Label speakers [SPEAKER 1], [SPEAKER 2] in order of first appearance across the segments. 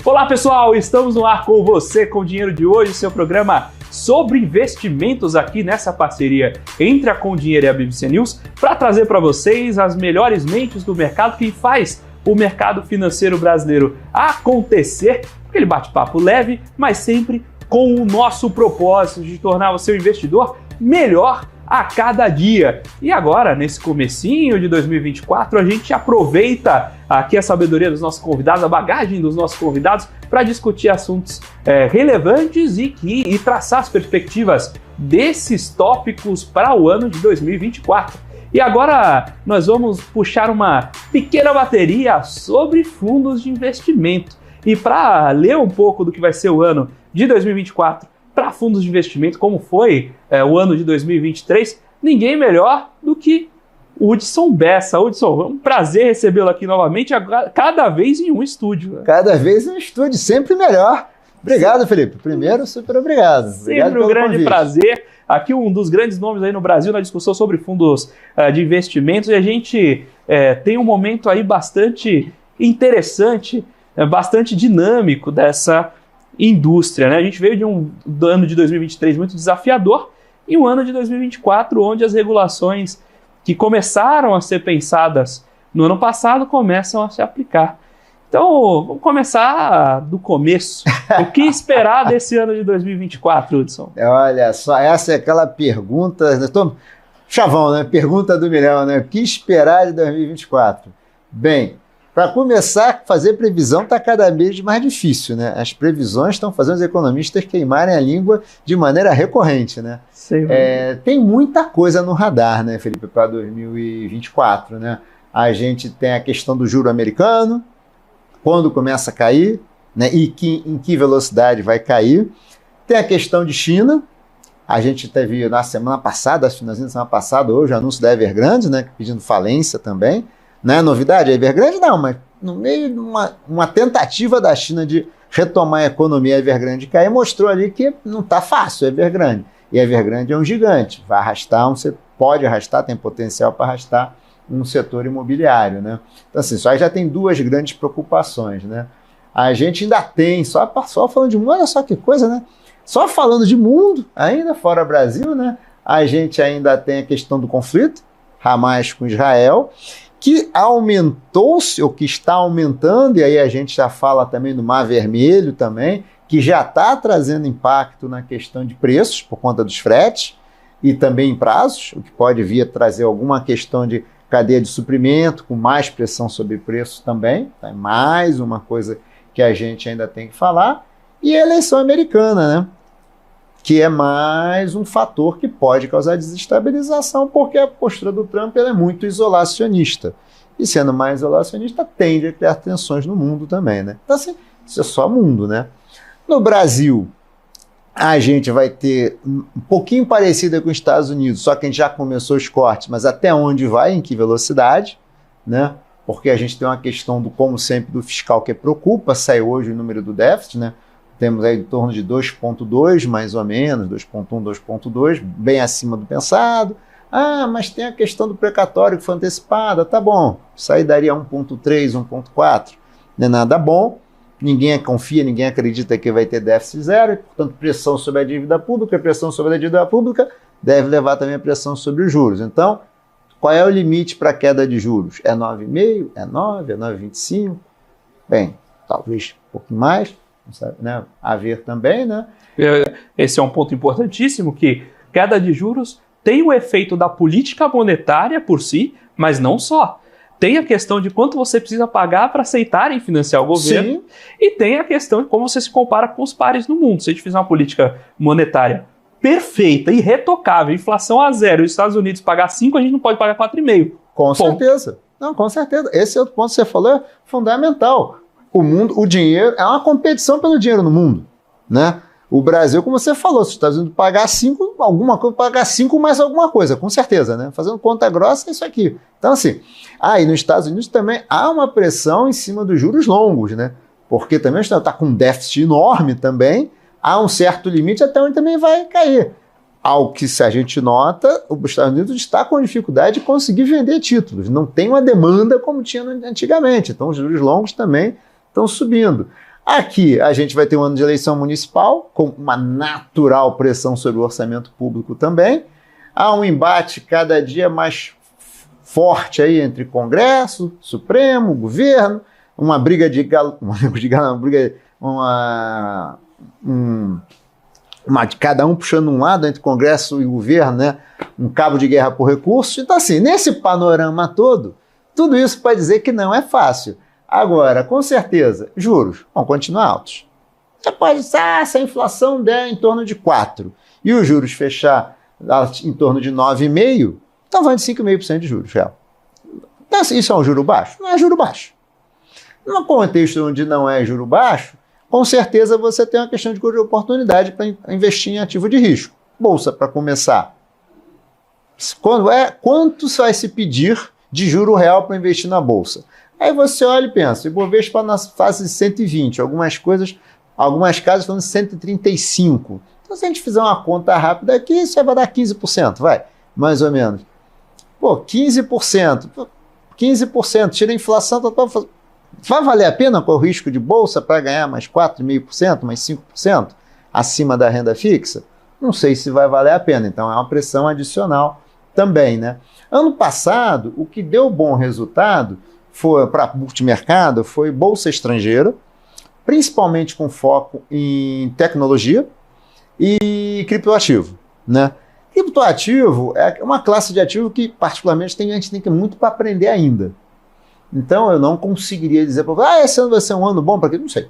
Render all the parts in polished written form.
[SPEAKER 1] Olá pessoal, estamos no ar com você, com o Dinheiro de Hoje, seu programa sobre investimentos aqui nessa parceria entre a Com Dinheiro e a BBC News, para trazer para vocês as melhores mentes do mercado que faz o mercado financeiro brasileiro acontecer, aquele bate-papo leve, mas sempre com o nosso propósito de tornar o seu investidor melhor a cada dia. E agora, nesse comecinho de 2024, a gente aproveita aqui a sabedoria dos nossos convidados, a bagagem dos nossos convidados, para discutir assuntos relevantes e traçar as perspectivas desses tópicos para o ano de 2024. E agora nós vamos puxar uma pequena bateria sobre fundos de investimento. E para ler um pouco do que vai ser o ano de 2024 para fundos de investimento, como foi o ano de 2023, ninguém melhor do que o Hudson Bessa. Hudson, é um prazer recebê-lo aqui novamente, cada vez em um estúdio.
[SPEAKER 2] Cada vez em um estúdio, sempre melhor. Obrigado, Felipe. Primeiro, super obrigado.
[SPEAKER 1] Sempre um grande prazer. Aqui um dos grandes nomes aí no Brasil na discussão sobre fundos de investimentos, e a gente tem um momento aí bastante interessante, bastante dinâmico dessa indústria, né? A gente veio de um ano de 2023 muito desafiador e um ano de 2024 onde as regulações que começaram a ser pensadas no ano passado começam a se aplicar. Então, vamos começar do começo. O que esperar desse ano de 2024, Hudson?
[SPEAKER 2] Olha só, essa é aquela pergunta, chavão, né? Pergunta do milhão, né? O que esperar de 2024? Bem, para começar, fazer previsão está cada vez mais difícil, né? As previsões estão fazendo os economistas queimarem a língua de maneira recorrente, né? Tem muita coisa no radar, né, Felipe, para 2024, né? A gente tem a questão do juro americano, quando começa a cair, né? E em que velocidade vai cair. Tem a questão de China. A gente teve na semana passada, finalzinho da semana passada, hoje o anúncio da Evergrande, né? Pedindo falência também. Não é novidade a Evergrande? Não, mas no meio de uma tentativa da China de retomar a economia, a Evergrande cair, mostrou ali que não está fácil a Evergrande. E a Evergrande é um gigante, vai arrastar, pode arrastar, tem potencial para arrastar um setor imobiliário, né? Então assim, só já tem duas grandes preocupações, né? A gente ainda tem, só falando de mundo, olha só que coisa, né? Só falando de mundo, ainda fora Brasil, né? A gente ainda tem a questão do conflito, Hamas com Israel, que aumentou-se, ou que está aumentando, e aí a gente já fala também do Mar Vermelho também, que já está trazendo impacto na questão de preços, por conta dos fretes, e também em prazos, o que pode vir a trazer alguma questão de cadeia de suprimento, com mais pressão sobre preços também, é mais uma coisa que a gente ainda tem que falar, e a eleição americana, né? Que é mais um fator que pode causar desestabilização, porque a postura do Trump ela é muito isolacionista. E sendo mais isolacionista, tende a criar tensões no mundo também, né? Então, assim, isso é só mundo, né? No Brasil, a gente vai ter um pouquinho parecida com os Estados Unidos, só que a gente já começou os cortes, mas até onde vai, em que velocidade, né? Porque a gente tem uma questão, como sempre, do fiscal que preocupa, saiu hoje o número do déficit, né? Temos aí em torno de 2,2 mais ou menos, 2,1, 2,2, bem acima do pensado. Ah, mas tem a questão do precatório que foi antecipada, tá bom, isso aí daria 1,3, 1,4, não é nada bom, ninguém confia, ninguém acredita que vai ter déficit zero, e, portanto, pressão sobre a dívida pública, pressão sobre a dívida pública deve levar também a pressão sobre os juros. Então, qual é o limite para a queda de juros? É 9,5? É 9? É 9,25? Bem, talvez um pouquinho mais. Né? A ver também, né?
[SPEAKER 1] Esse é um ponto importantíssimo, que queda de juros tem o efeito da política monetária por si, mas não só. Tem a questão de quanto você precisa pagar para aceitarem financiar o governo. Sim. E tem a questão de como você se compara com os pares no mundo. Se a gente fizer uma política monetária perfeita, irretocável, inflação a zero, e os Estados Unidos pagar 5, a gente não pode pagar 4,5.
[SPEAKER 2] Com certeza. Não, com certeza. Esse outro ponto que você falou é fundamental. O mundo, o dinheiro, é uma competição pelo dinheiro no mundo, né? O Brasil, como você falou, se os Estados Unidos pagar 5, alguma coisa, pagar 5 mais alguma coisa, com certeza, né? Fazendo conta grossa é isso aqui. Então, assim, e nos Estados Unidos também há uma pressão em cima dos juros longos, né? Porque também está com um déficit enorme também, há um certo limite até onde também vai cair. Ao que, se a gente nota, os Estados Unidos está com dificuldade de conseguir vender títulos. Não tem uma demanda como tinha antigamente. Então, os juros longos também estão subindo. Aqui a gente vai ter um ano de eleição municipal, com uma natural pressão sobre o orçamento público também. Há um embate cada dia mais forte aí entre Congresso, Supremo, governo, uma briga de cada um puxando um lado entre Congresso e governo, né? Um cabo de guerra por recursos. Então, assim, nesse panorama todo, tudo isso pode dizer que não é fácil. Agora, com certeza, juros vão continuar altos. Você pode dizer, se a inflação der em torno de 4% e os juros fechar em torno de 9,5%, então vai de 5,5% de juros real. Então, assim, isso é um juro baixo? Não é juro baixo. Num contexto onde não é juro baixo, com certeza você tem uma questão de oportunidade para investir em ativo de risco. Bolsa, para começar. Quanto vai se pedir de juro real para investir na Bolsa? Aí você olha e pensa, Ibovespa na fase de 120, algumas casas estão em 135. Então, se a gente fizer uma conta rápida aqui, isso vai dar 15%, vai, mais ou menos. Pô, 15%, tira a inflação, vai valer a pena com o risco de bolsa para ganhar mais 4,5%, mais 5% acima da renda fixa? Não sei se vai valer a pena, então é uma pressão adicional também, né? Ano passado, o que deu bom resultado para multimercado foi bolsa estrangeira, principalmente com foco em tecnologia e criptoativo, né? Criptoativo é uma classe de ativo que, particularmente, a gente tem muito para aprender ainda. Então, eu não conseguiria dizer, esse ano vai ser um ano bom para quê? Não sei.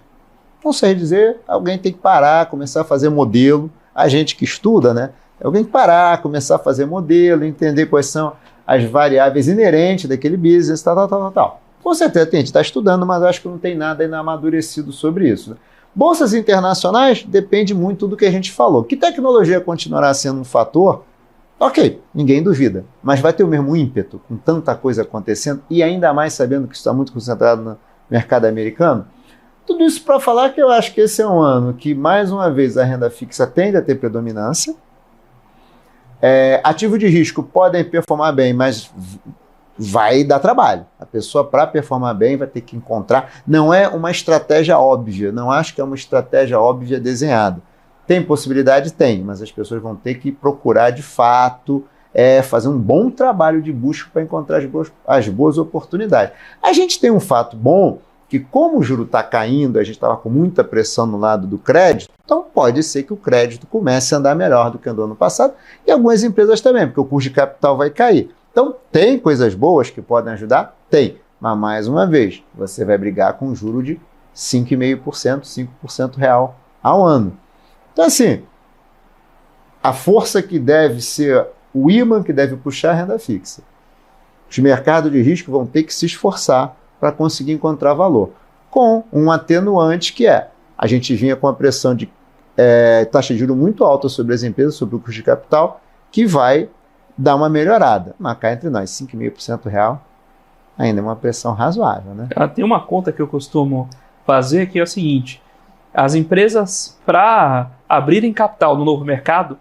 [SPEAKER 2] Não sei dizer, alguém tem que parar, começar a fazer modelo. A gente que estuda, né? Alguém tem que parar, começar a fazer modelo, entender quais são as variáveis inerentes daquele business, tal. Com certeza, a gente está estudando, mas acho que não tem nada ainda amadurecido sobre isso, né? Bolsas internacionais depende muito do que a gente falou. Que tecnologia continuará sendo um fator? Ok, ninguém duvida, mas vai ter o mesmo ímpeto com tanta coisa acontecendo e ainda mais sabendo que isso está muito concentrado no mercado americano? Tudo isso para falar que eu acho que esse é um ano que, mais uma vez, a renda fixa tende a ter predominância. Ativo de risco podem performar bem, mas vai dar trabalho. A pessoa, para performar bem, vai ter que encontrar. Não é uma estratégia óbvia, não acho que é uma estratégia óbvia desenhada. Tem possibilidade? Tem, mas as pessoas vão ter que procurar de fato fazer um bom trabalho de busca para encontrar as boas oportunidades. A gente tem um fato bom, que como o juro está caindo, a gente estava com muita pressão no lado do crédito, então pode ser que o crédito comece a andar melhor do que andou no passado, e algumas empresas também, porque o custo de capital vai cair. Então, tem coisas boas que podem ajudar? Tem. Mas, mais uma vez, você vai brigar com um juro de 5,5%, 5% real ao ano. Então, assim, a força que deve ser o imã que deve puxar a renda fixa. Os mercados de risco vão ter que se esforçar para conseguir encontrar valor. Com um atenuante que a gente vinha com a pressão de taxa de juros muito alta sobre as empresas, sobre o custo de capital, que vai dar uma melhorada. Mas cá entre nós, 5,5% real, ainda é uma pressão razoável, né?
[SPEAKER 1] Tem uma conta que eu costumo fazer que é o seguinte: as empresas, para abrirem capital no novo mercado,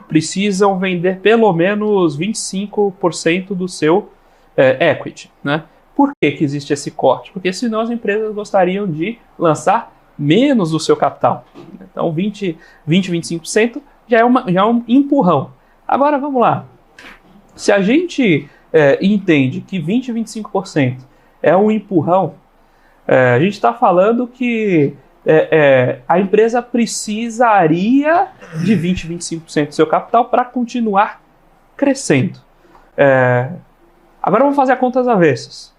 [SPEAKER 1] precisam vender pelo menos 25% do seu equity, né? Por que existe esse corte? Porque senão as empresas gostariam de lançar menos do seu capital. Então 25% já é um empurrão. Agora vamos lá. Se a gente entende que 20% e 25% é um empurrão, a gente está falando que a empresa precisaria de 20% e 25% do seu capital para continuar crescendo. Agora vamos fazer a conta às avessas.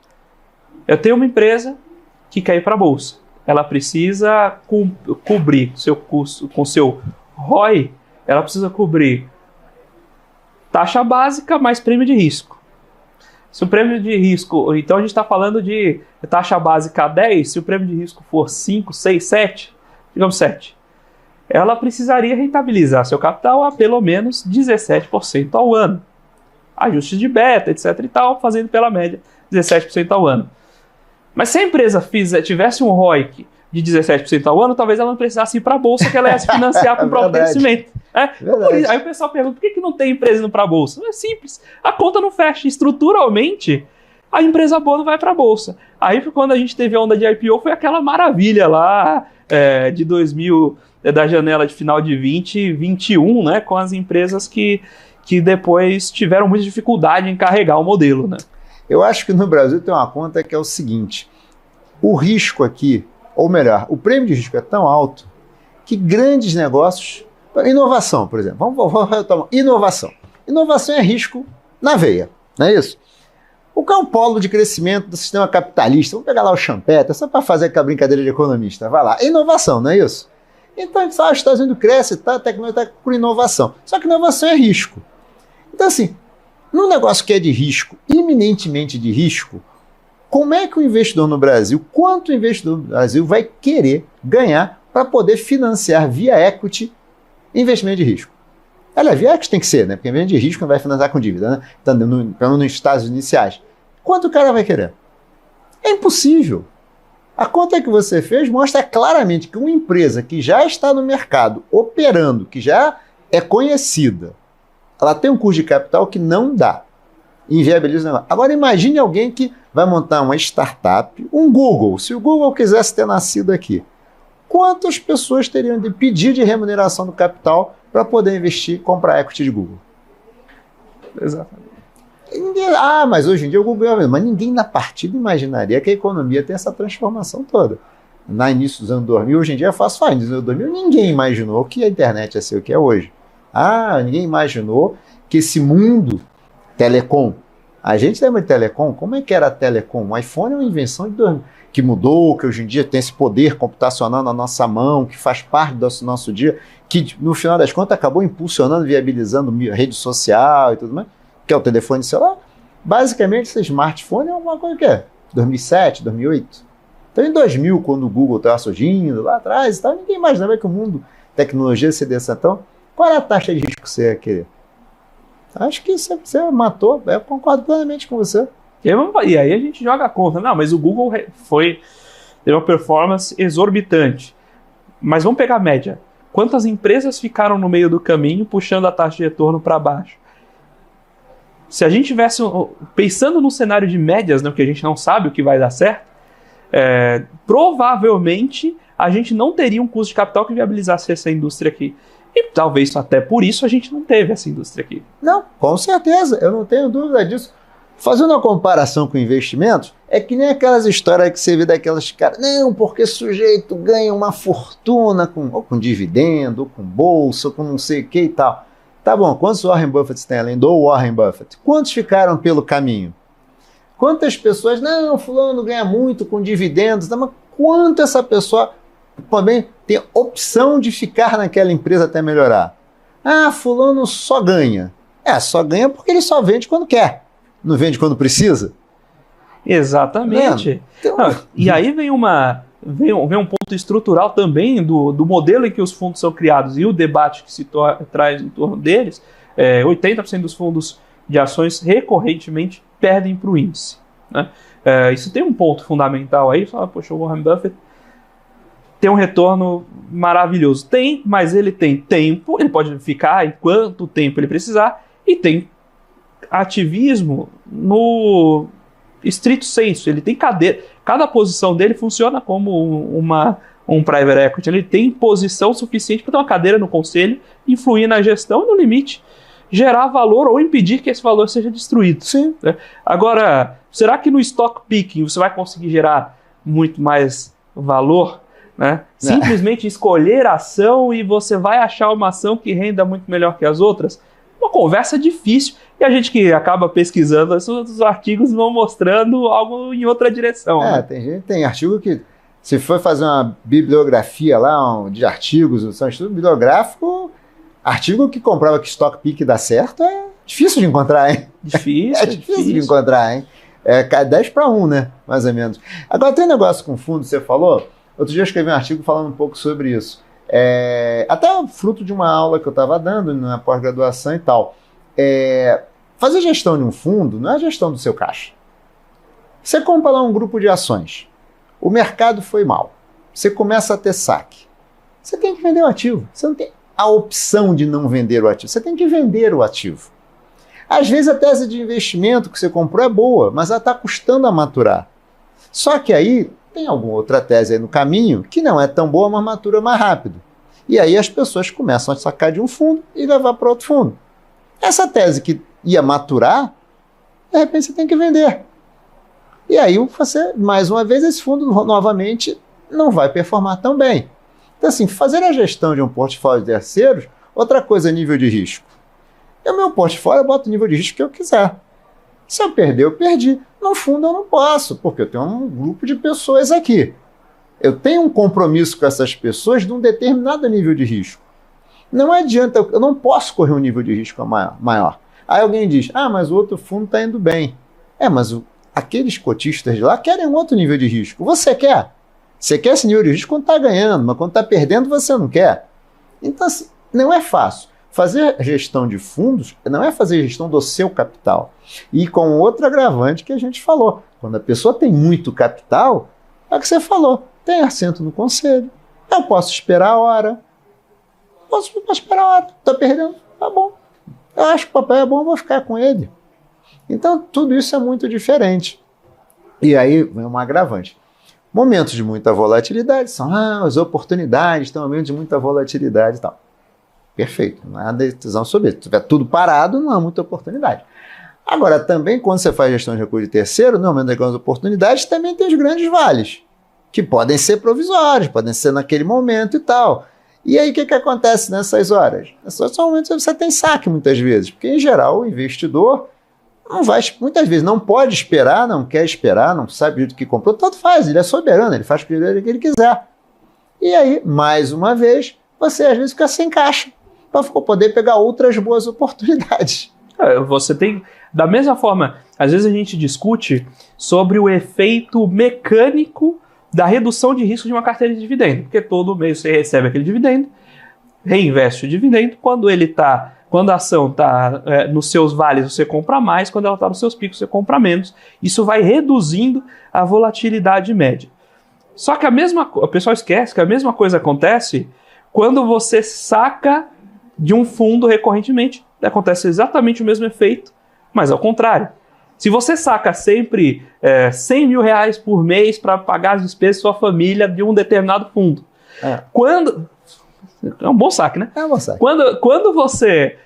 [SPEAKER 1] Eu tenho uma empresa que quer ir para a bolsa. Ela precisa cobrir seu custo com seu ROI. Ela precisa cobrir taxa básica mais prêmio de risco. Se o prêmio de risco... Então a gente está falando de taxa básica 10. Se o prêmio de risco for 5, 6, 7, digamos 7. Ela precisaria rentabilizar seu capital a pelo menos 17% ao ano. Ajustes de beta, etc. e tal, fazendo pela média 17% ao ano. Mas se a empresa tivesse um ROIC de 17% ao ano, talvez ela não precisasse ir para a bolsa, que ela ia se financiar com o próprio crescimento. Aí o pessoal pergunta, por que não tem empresa indo para a bolsa? É simples, a conta não fecha. Estruturalmente, a empresa boa não vai para a bolsa. Aí quando a gente teve a onda de IPO, foi aquela maravilha lá, de 2000, da janela de final de 2021, né, com as empresas que depois tiveram muita dificuldade em carregar o modelo, né?
[SPEAKER 2] Eu acho que no Brasil tem uma conta que é o seguinte: o risco aqui, ou melhor, o prêmio de risco é tão alto que grandes negócios... Inovação, por exemplo. Vamos retomar. Inovação. Inovação é risco na veia, não é isso? O que é um polo de crescimento do sistema capitalista? Vamos pegar lá o Champeta, só para fazer aquela brincadeira de economista. Vai lá. Inovação, não é isso? Então, os Estados Unidos cresce, tá, a tecnologia está por inovação. Só que inovação é risco. Então, assim, num negócio que é de risco, iminentemente de risco, como é que o investidor no Brasil, quanto o investidor no Brasil vai querer ganhar para poder financiar via equity investimento de risco? Aliás, via equity tem que ser, né? Porque investimento de risco não vai financiar com dívida, né? Então, pelo menos nos estágios iniciais. Quanto o cara vai querer? É impossível. A conta que você fez mostra claramente que uma empresa que já está no mercado, operando, que já é conhecida, ela tem um custo de capital que não dá. Inviabiliza o negócio. Agora imagine alguém que vai montar uma startup, um Google. Se o Google quisesse ter nascido aqui, quantas pessoas teriam de pedir de remuneração do capital para poder investir e comprar equity de Google?
[SPEAKER 1] Exatamente.
[SPEAKER 2] Mas hoje em dia o Google é o mesmo. Mas ninguém na partida imaginaria que a economia tem essa transformação toda. No início dos anos 2000, hoje em dia é fácil. No início dos anos 2000, ninguém imaginou que a internet ia ser o que é hoje. Ninguém imaginou que esse mundo telecom... A gente lembra de telecom? Como é que era a telecom? O iPhone é uma invenção de 2000, que mudou, que hoje em dia tem esse poder computacional na nossa mão, que faz parte do nosso dia, que no final das contas acabou impulsionando, viabilizando rede social e tudo mais, que é o telefone celular. Basicamente, esse smartphone é uma coisa que é 2007, 2008. Então, em 2000, quando o Google estava surgindo, lá atrás, e tal, ninguém imaginava que o mundo tecnologia se desse. Então, qual era a taxa de risco que você ia querer? Acho que você matou, eu concordo plenamente com você.
[SPEAKER 1] E aí a gente joga a conta. Não, mas o Google teve uma performance exorbitante. Mas vamos pegar a média. Quantas empresas ficaram no meio do caminho puxando a taxa de retorno para baixo? Se a gente tivesse pensando no cenário de médias, né, porque a gente não sabe o que vai dar certo, provavelmente a gente não teria um custo de capital que viabilizasse essa indústria aqui. E talvez até por isso a gente não teve essa indústria aqui.
[SPEAKER 2] Não, com certeza, eu não tenho dúvida disso. Fazendo uma comparação com investimentos, é que nem aquelas histórias que você vê daquelas caras, não, porque sujeito ganha uma fortuna ou com dividendo, ou com bolsa, ou com não sei o que e tal. Tá bom, quantos Warren Buffett tem além do Warren Buffett? Quantos ficaram pelo caminho? Quantas pessoas, não, fulano ganha muito com dividendos, mas quanto essa pessoa também tem opção de ficar naquela empresa até melhorar? Fulano só ganha. Só ganha porque ele só vende quando quer. Não vende quando precisa?
[SPEAKER 1] Exatamente. Então... e aí vem um ponto estrutural também do modelo em que os fundos são criados e o debate que se traz em torno deles. 80% dos fundos de ações recorrentemente perdem para o índice, né? Isso tem um ponto fundamental aí. Poxa, o Warren Buffett tem um retorno maravilhoso. Tem, mas ele tem tempo, ele pode ficar em quanto tempo ele precisar, e tem ativismo no estrito senso. Ele tem cadeira. Cada posição dele funciona como um private equity. Ele tem posição suficiente para ter uma cadeira no conselho, influir na gestão e, no limite, gerar valor ou impedir que esse valor seja destruído.
[SPEAKER 2] Sim.
[SPEAKER 1] Agora, será que no stock picking você vai conseguir gerar muito mais valor? Né? Simplesmente escolher a ação e você vai achar uma ação que renda muito melhor que as outras? Uma conversa difícil, e a gente que acaba pesquisando, os artigos vão mostrando algo em outra direção. Né?
[SPEAKER 2] Tem artigo que, se for fazer uma bibliografia lá de artigos, um estudo bibliográfico, artigo que comprova que stock pick dá certo é difícil de encontrar, hein? Difícil de encontrar, hein? 10-1, né? Mais ou menos. Agora, tem um negócio com fundo, você falou. Outro dia eu escrevi um artigo falando um pouco sobre isso. Até fruto de uma aula que eu estava dando na pós-graduação e tal. Fazer gestão de um fundo não é a gestão do seu caixa. Você compra lá um grupo de ações. O mercado foi mal. Você começa a ter saque. Você tem que vender o ativo. Você não tem a opção de não vender o ativo. Você tem que vender o ativo. Às vezes a tese de investimento que você comprou é boa, mas ela está custando a maturar. Só que aí tem alguma outra tese aí no caminho que não é tão boa, mas matura mais rápido. E aí as pessoas começam a sacar de um fundo e levar para outro fundo. Essa tese que ia maturar, de repente você tem que vender. E aí você, mais uma vez, esse fundo novamente não vai performar tão bem. Então assim, fazer a gestão de um portfólio de terceiros, outra coisa é nível de risco. O meu portfólio eu boto o nível de risco que eu quiser. Se eu perder, eu perdi. No fundo eu não posso, porque eu tenho um grupo de pessoas aqui. Eu tenho um compromisso com essas pessoas de um determinado nível de risco. Não adianta, eu não posso correr um nível de risco maior. Aí alguém diz, mas o outro fundo está indo bem. Mas aqueles cotistas de lá querem um outro nível de risco. Você quer? Você quer esse nível de risco quando está ganhando, mas quando está perdendo você não quer. Então, assim, não é fácil. Fazer gestão de fundos não é fazer gestão do seu capital. E com outro agravante que a gente falou. Quando a pessoa tem muito capital, é o que você falou, tem assento no conselho. Eu posso esperar a hora. Posso esperar a hora. Está perdendo? Tá bom. Eu acho que o papel é bom, eu vou ficar com ele. Então, tudo isso é muito diferente. E aí vem um agravante. Momentos de muita volatilidade são as oportunidades, tem um momento de muita volatilidade e tal. Perfeito, não é decisão sobre isso. Se tiver tudo parado, não há muita oportunidade. Agora, também, quando você faz gestão de recurso de terceiro, no momento das grandes oportunidades, também tem os grandes vales, que podem ser provisórios, podem ser naquele momento e tal. E aí, o que acontece nessas horas? Nessas momentos você tem saque, muitas vezes, porque, em geral, o investidor não vai, muitas vezes não pode esperar, não quer esperar, não sabe do que comprou, tanto faz, ele é soberano, ele faz o que ele quiser. E aí, mais uma vez, você às vezes fica sem caixa, para poder pegar outras boas oportunidades.
[SPEAKER 1] Você tem, da mesma forma, às vezes a gente discute sobre o efeito mecânico da redução de risco de uma carteira de dividendo, porque todo mês você recebe aquele dividendo, reinveste o dividendo, quando a ação está nos seus vales você compra mais, quando ela está nos seus picos você compra menos, isso vai reduzindo a volatilidade média. Só que o pessoal esquece que a mesma coisa acontece quando você saca de um fundo recorrentemente, acontece exatamente o mesmo efeito, mas ao contrário. Se você saca sempre 100 mil reais por mês para pagar as despesas de sua família de um determinado fundo, é um bom saque, né?
[SPEAKER 2] É um bom saque.
[SPEAKER 1] Quando você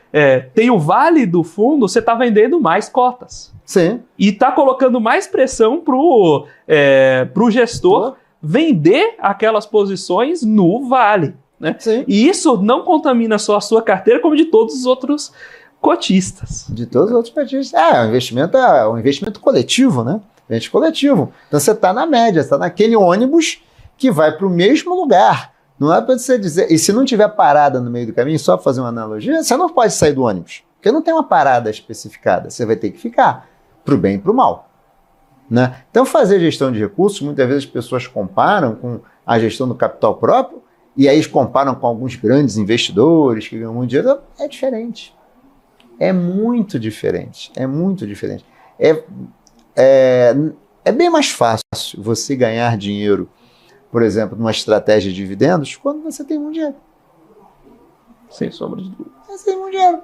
[SPEAKER 1] tem o vale do fundo, você está vendendo mais cotas.
[SPEAKER 2] Sim.
[SPEAKER 1] E está colocando mais pressão para o gestor vender aquelas posições no vale. Né? E isso não contamina só a sua carteira, como de todos os outros cotistas.
[SPEAKER 2] De todos os outros cotistas. Um investimento coletivo, né? Investimento coletivo. Então você está na média, você está naquele ônibus que vai para o mesmo lugar. Não é para você dizer. E se não tiver parada no meio do caminho, só para fazer uma analogia, você não pode sair do ônibus. Porque não tem uma parada especificada. Você vai ter que ficar para o bem e para o mal. Né? Então, fazer gestão de recursos, muitas vezes as pessoas comparam com a gestão do capital próprio. E aí eles comparam com alguns grandes investidores que ganham muito dinheiro. É diferente. É muito diferente. É muito diferente. É bem mais fácil você ganhar dinheiro, por exemplo, numa estratégia de dividendos, quando você tem muito dinheiro.
[SPEAKER 1] Sem sombra de dúvida.
[SPEAKER 2] Você tem muito dinheiro.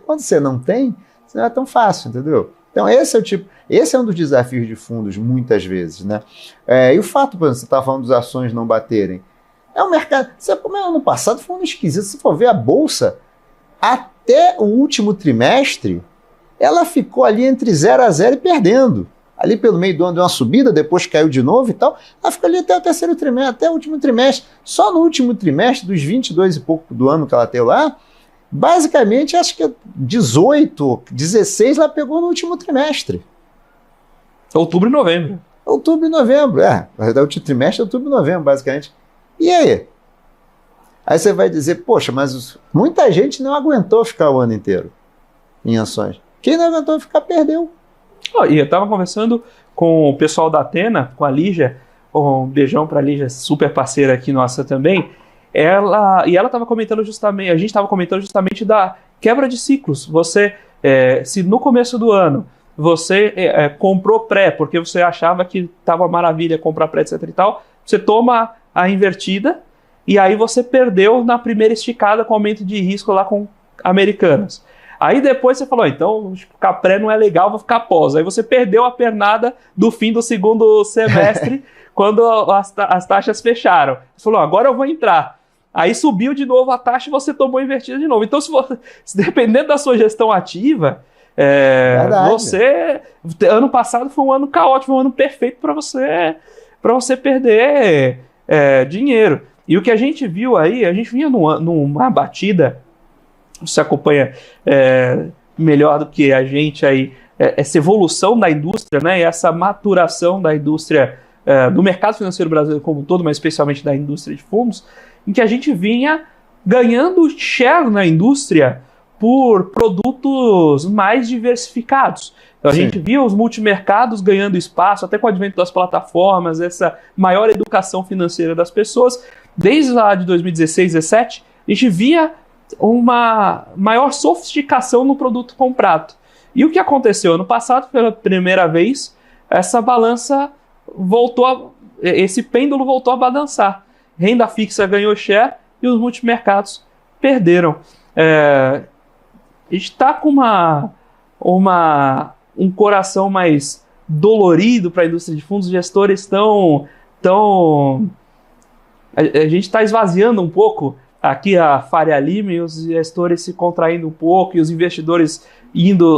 [SPEAKER 2] Quando você não tem, não é tão fácil, entendeu? Então esse é um dos desafios de fundos, muitas vezes, né? E o fato, por exemplo, você estava falando das ações não baterem, é um mercado. Como ano passado foi um esquisito. Se for ver a bolsa, até o último trimestre, ela ficou ali entre 0 a 0 e perdendo. Ali pelo meio do ano deu uma subida, depois caiu de novo e tal. Ela ficou ali até o terceiro trimestre, até o último trimestre. Só no último trimestre, dos 22 e pouco do ano que ela teve lá, basicamente, acho que 18, 16 ela pegou no último trimestre.
[SPEAKER 1] Outubro e novembro.
[SPEAKER 2] Outubro e novembro, o último trimestre é outubro e novembro, basicamente. E aí? Aí você vai dizer, poxa, mas muita gente não aguentou ficar o ano inteiro em ações. Quem não aguentou ficar, perdeu.
[SPEAKER 1] E eu estava conversando com o pessoal da Athena, com a Lígia, um beijão para a Lígia, super parceira aqui nossa também. Ela estava comentando justamente, a gente estava comentando justamente da quebra de ciclos. Você, se no começo do ano você comprou pré, porque você achava que estava maravilha comprar pré, etc e tal, você toma a invertida e aí você perdeu na primeira esticada com aumento de risco lá com Americanas. Aí depois você falou, então ficar pré não é legal, vou ficar pós. Aí você perdeu a pernada do fim do segundo semestre, quando as taxas fecharam. Você falou, agora eu vou entrar. Aí subiu de novo a taxa e você tomou invertida de novo. Então, se dependendo da sua gestão ativa, você... Ano passado foi um ano caótico, um ano perfeito para você perder dinheiro. E o que a gente viu aí, a gente vinha numa batida, você acompanha melhor do que a gente aí, essa evolução da indústria, né, e essa maturação da indústria, do mercado financeiro brasileiro como um todo, mas especialmente da indústria de fundos, em que a gente vinha ganhando share na indústria por produtos mais diversificados. Então, a gente via os multimercados ganhando espaço, até com o advento das plataformas, essa maior educação financeira das pessoas. Desde lá de 2016, 2017, a gente via uma maior sofisticação no produto comprado. E o que aconteceu? Ano passado, pela primeira vez, essa balança esse pêndulo voltou a balançar. Renda fixa ganhou share e os multimercados perderam. A gente está com um coração mais dolorido para a indústria de fundos. Os gestores a gente está esvaziando um pouco aqui a Faria Lima e os gestores se contraindo um pouco e os investidores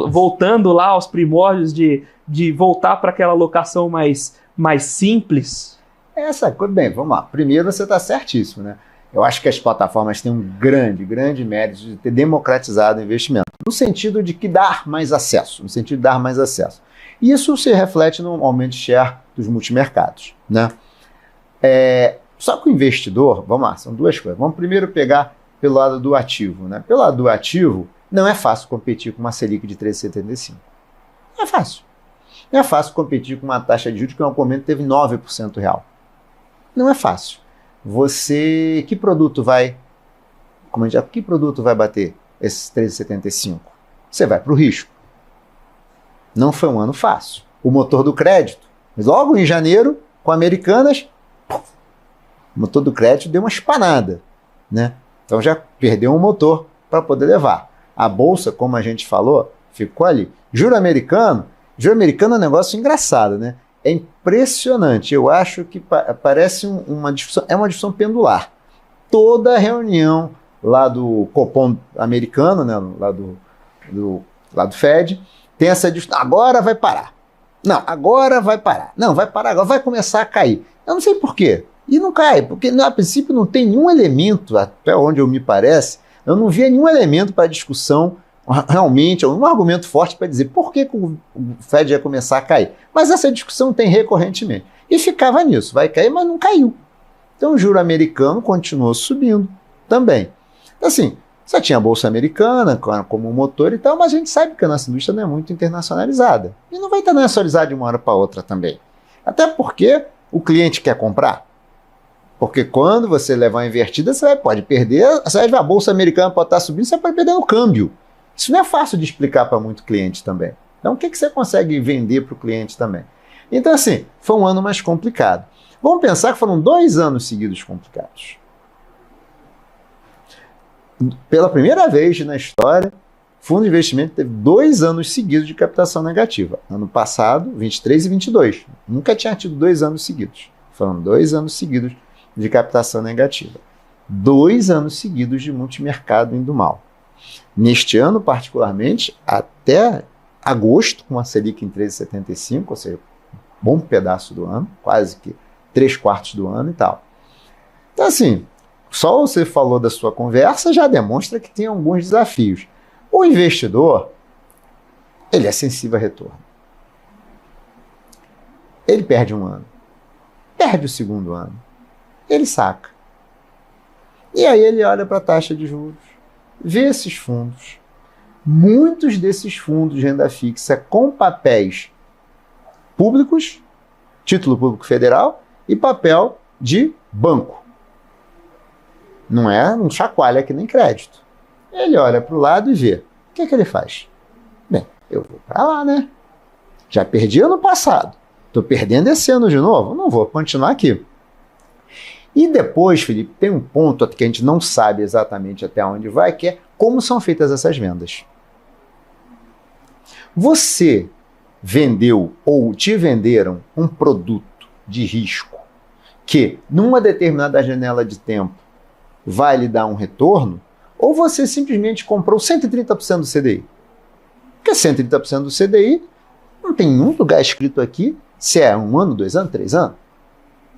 [SPEAKER 1] voltando lá aos primórdios de voltar para aquela alocação mais simples.
[SPEAKER 2] Bem, vamos lá. Primeiro, você está certíssimo, né? Eu acho que as plataformas têm um grande mérito de ter democratizado o investimento, no sentido de que dar mais acesso, E isso se reflete no aumento de share dos multimercados, né? Só que o investidor, vamos lá, são duas coisas. Vamos primeiro pegar pelo lado do ativo, né? Pelo lado do ativo, não é fácil competir com uma Selic de 13,75. Não é fácil. Não é fácil competir com uma taxa de juros que no momento teve 9% real. Não é fácil. Que produto vai bater esses 13,75? Você vai para o risco. Não foi um ano fácil. O motor do crédito, logo em janeiro, com Americanas, o motor do crédito deu uma espanada, né? Então já perdeu um motor para poder levar. A bolsa, como a gente falou, ficou ali. Juro americano é um negócio engraçado, né? É impressionante. Eu acho que parece uma discussão pendular. Toda reunião lá do Copom americano, né, lá do Fed, tem essa discussão. Agora vai parar. Não, agora vai parar. Não, vai parar, agora vai começar a cair. Eu não sei por quê. E não cai, porque a princípio não tem nenhum elemento, até onde eu me parece, eu não via nenhum elemento para discussão realmente, um argumento forte para dizer por que o Fed ia começar a cair. Mas essa discussão tem recorrentemente. E ficava nisso, vai cair, mas não caiu. Então o juro americano continuou subindo também. Assim, só tinha a Bolsa Americana como motor e tal, mas a gente sabe que a nossa indústria não é muito internacionalizada. E não vai estar internacionalizada de uma hora para outra também. Até porque o cliente quer comprar. Porque quando você levar uma invertida, você pode perder, a Bolsa Americana pode estar subindo, você pode perder no câmbio. Isso não é fácil de explicar para muito cliente também. Então, o que você consegue vender para o cliente também? Então, assim, foi um ano mais complicado. Vamos pensar que foram 2 anos seguidos complicados. Pela primeira vez na história, o fundo de investimento teve 2 anos seguidos de captação negativa. Ano passado, 23 e 22. Nunca tinha tido 2 anos seguidos. Foram 2 anos seguidos de captação negativa. 2 anos seguidos de multimercado indo mal. Neste ano, particularmente, até agosto, com a Selic em 13,75, ou seja, um bom pedaço do ano, quase que 3/4 do ano e tal. Então, assim, só você falou da sua conversa já demonstra que tem alguns desafios. O investidor, ele é sensível a retorno. Ele perde um ano, perde o segundo ano, ele saca. E aí ele olha para a taxa de juros, vê esses fundos, muitos desses fundos de renda fixa com papéis públicos, título público federal e papel de banco. Não chacoalha que nem crédito. Ele olha para o lado e vê. O que ele faz? Bem, eu vou para lá, né? Já perdi ano passado. Estou perdendo esse ano de novo? Não vou continuar aqui. E depois, Felipe, tem um ponto que a gente não sabe exatamente até onde vai, que é como são feitas essas vendas. Você vendeu ou te venderam um produto de risco que, numa determinada janela de tempo, vai lhe dar um retorno, ou você simplesmente comprou 130% do CDI? Porque 130% do CDI não tem nenhum lugar escrito aqui se é 1 ano, 2 anos, 3 anos.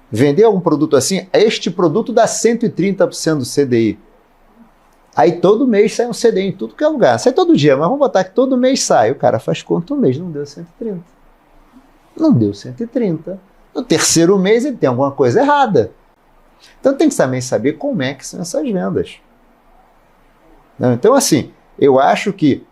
[SPEAKER 2] Vender algum produto assim, este produto dá 130% do CDI. Aí todo mês sai um CDI em tudo que é lugar. Sai todo dia, mas vamos botar que todo mês sai. O cara faz conta um mês, não deu 130. Não deu 130. No terceiro mês ele tem alguma coisa errada. Então tem que também saber como é que são essas vendas. Então assim, eu acho que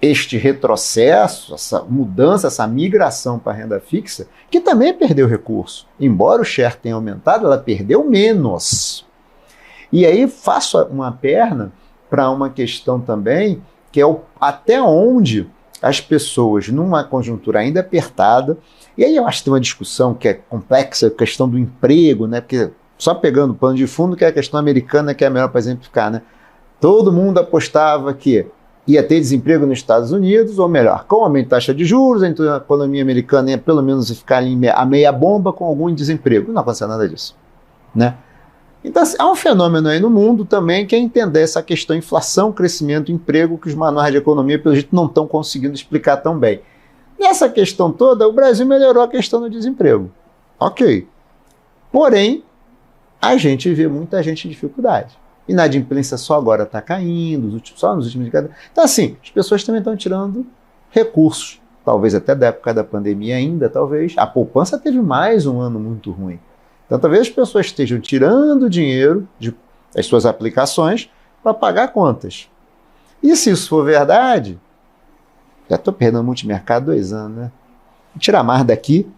[SPEAKER 2] este retrocesso, essa mudança, essa migração para a renda fixa, que também perdeu recurso. Embora o share tenha aumentado, ela perdeu menos. E aí faço uma perna para uma questão também, que é até onde as pessoas, numa conjuntura ainda apertada, e aí eu acho que tem uma discussão que é complexa, a questão do emprego, né? Porque só pegando o pano de fundo, que é a questão americana, que é a melhor para exemplificar, né? Todo mundo apostava que ia ter desemprego nos Estados Unidos, ou melhor, com o aumento da taxa de juros, então a economia americana ia pelo menos ficar ali a meia bomba com algum desemprego. Não aconteceu nada disso, né? Então há um fenômeno aí no mundo também que é entender essa questão inflação, crescimento, emprego, que os manuais de economia, pelo jeito, não estão conseguindo explicar tão bem. Nessa questão toda, o Brasil melhorou a questão do desemprego. Ok. Porém, a gente vê muita gente em dificuldade. Inadimplência só agora está caindo, só nos últimos indicadores. Então, assim, as pessoas também estão tirando recursos. Talvez até da época da pandemia ainda, talvez. A poupança teve mais um ano muito ruim. Então, talvez as pessoas estejam tirando dinheiro das suas aplicações para pagar contas. E se isso for verdade, já estou perdendo multimercado 2 anos, né? Vou tirar mais daqui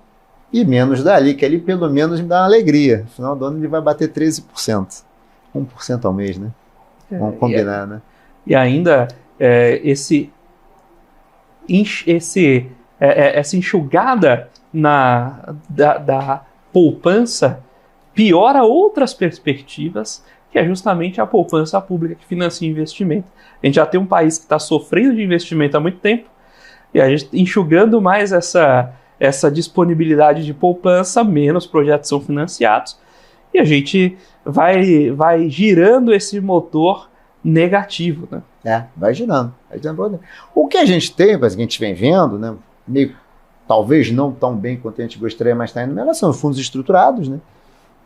[SPEAKER 2] e menos dali, que ali pelo menos me dá uma alegria. No final do ano ele vai bater 13%. 1% ao mês, né? Vamos combinar, né?
[SPEAKER 1] E ainda essa enxugada da poupança piora outras perspectivas, que é justamente a poupança pública que financia investimento. A gente já tem um país que está sofrendo de investimento há muito tempo, e a gente enxugando mais essa disponibilidade de poupança, menos projetos são financiados, e a gente vai girando esse motor negativo, né?
[SPEAKER 2] Vai girando. O que a gente tem, mas que a gente vem vendo, né, meio, talvez não tão bem quanto a gente gostaria, mas está indo melhor, são fundos estruturados, né?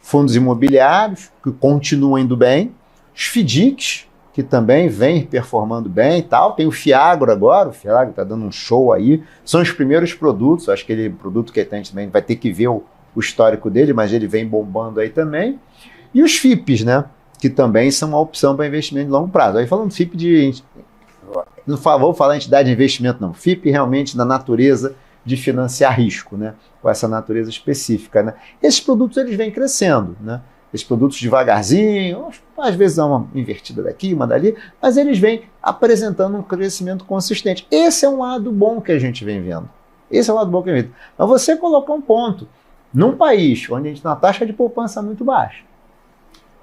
[SPEAKER 2] Fundos imobiliários, que continuam indo bem, os FDICs, que também vêm performando bem e tal, tem o Fiagro agora, o Fiagro está dando um show aí, são os primeiros produtos, acho que ele produto que a gente também vai ter que ver o histórico dele, mas ele vem bombando aí também. E os FIPs, né? Que também são uma opção para investimento de longo prazo. Aí falando FIP não vou falar entidade de investimento, não. FIP realmente na natureza de financiar risco, né? Com essa natureza específica, né? Esses produtos eles vêm crescendo, né? Esses produtos devagarzinho, às vezes dá uma invertida daqui, uma dali, mas eles vêm apresentando um crescimento consistente. Esse é um lado bom que a gente vem vendo. Esse é o lado bom que a gente vem vendo. Mas você colocar um ponto num país onde a gente tem uma taxa de poupança muito baixa,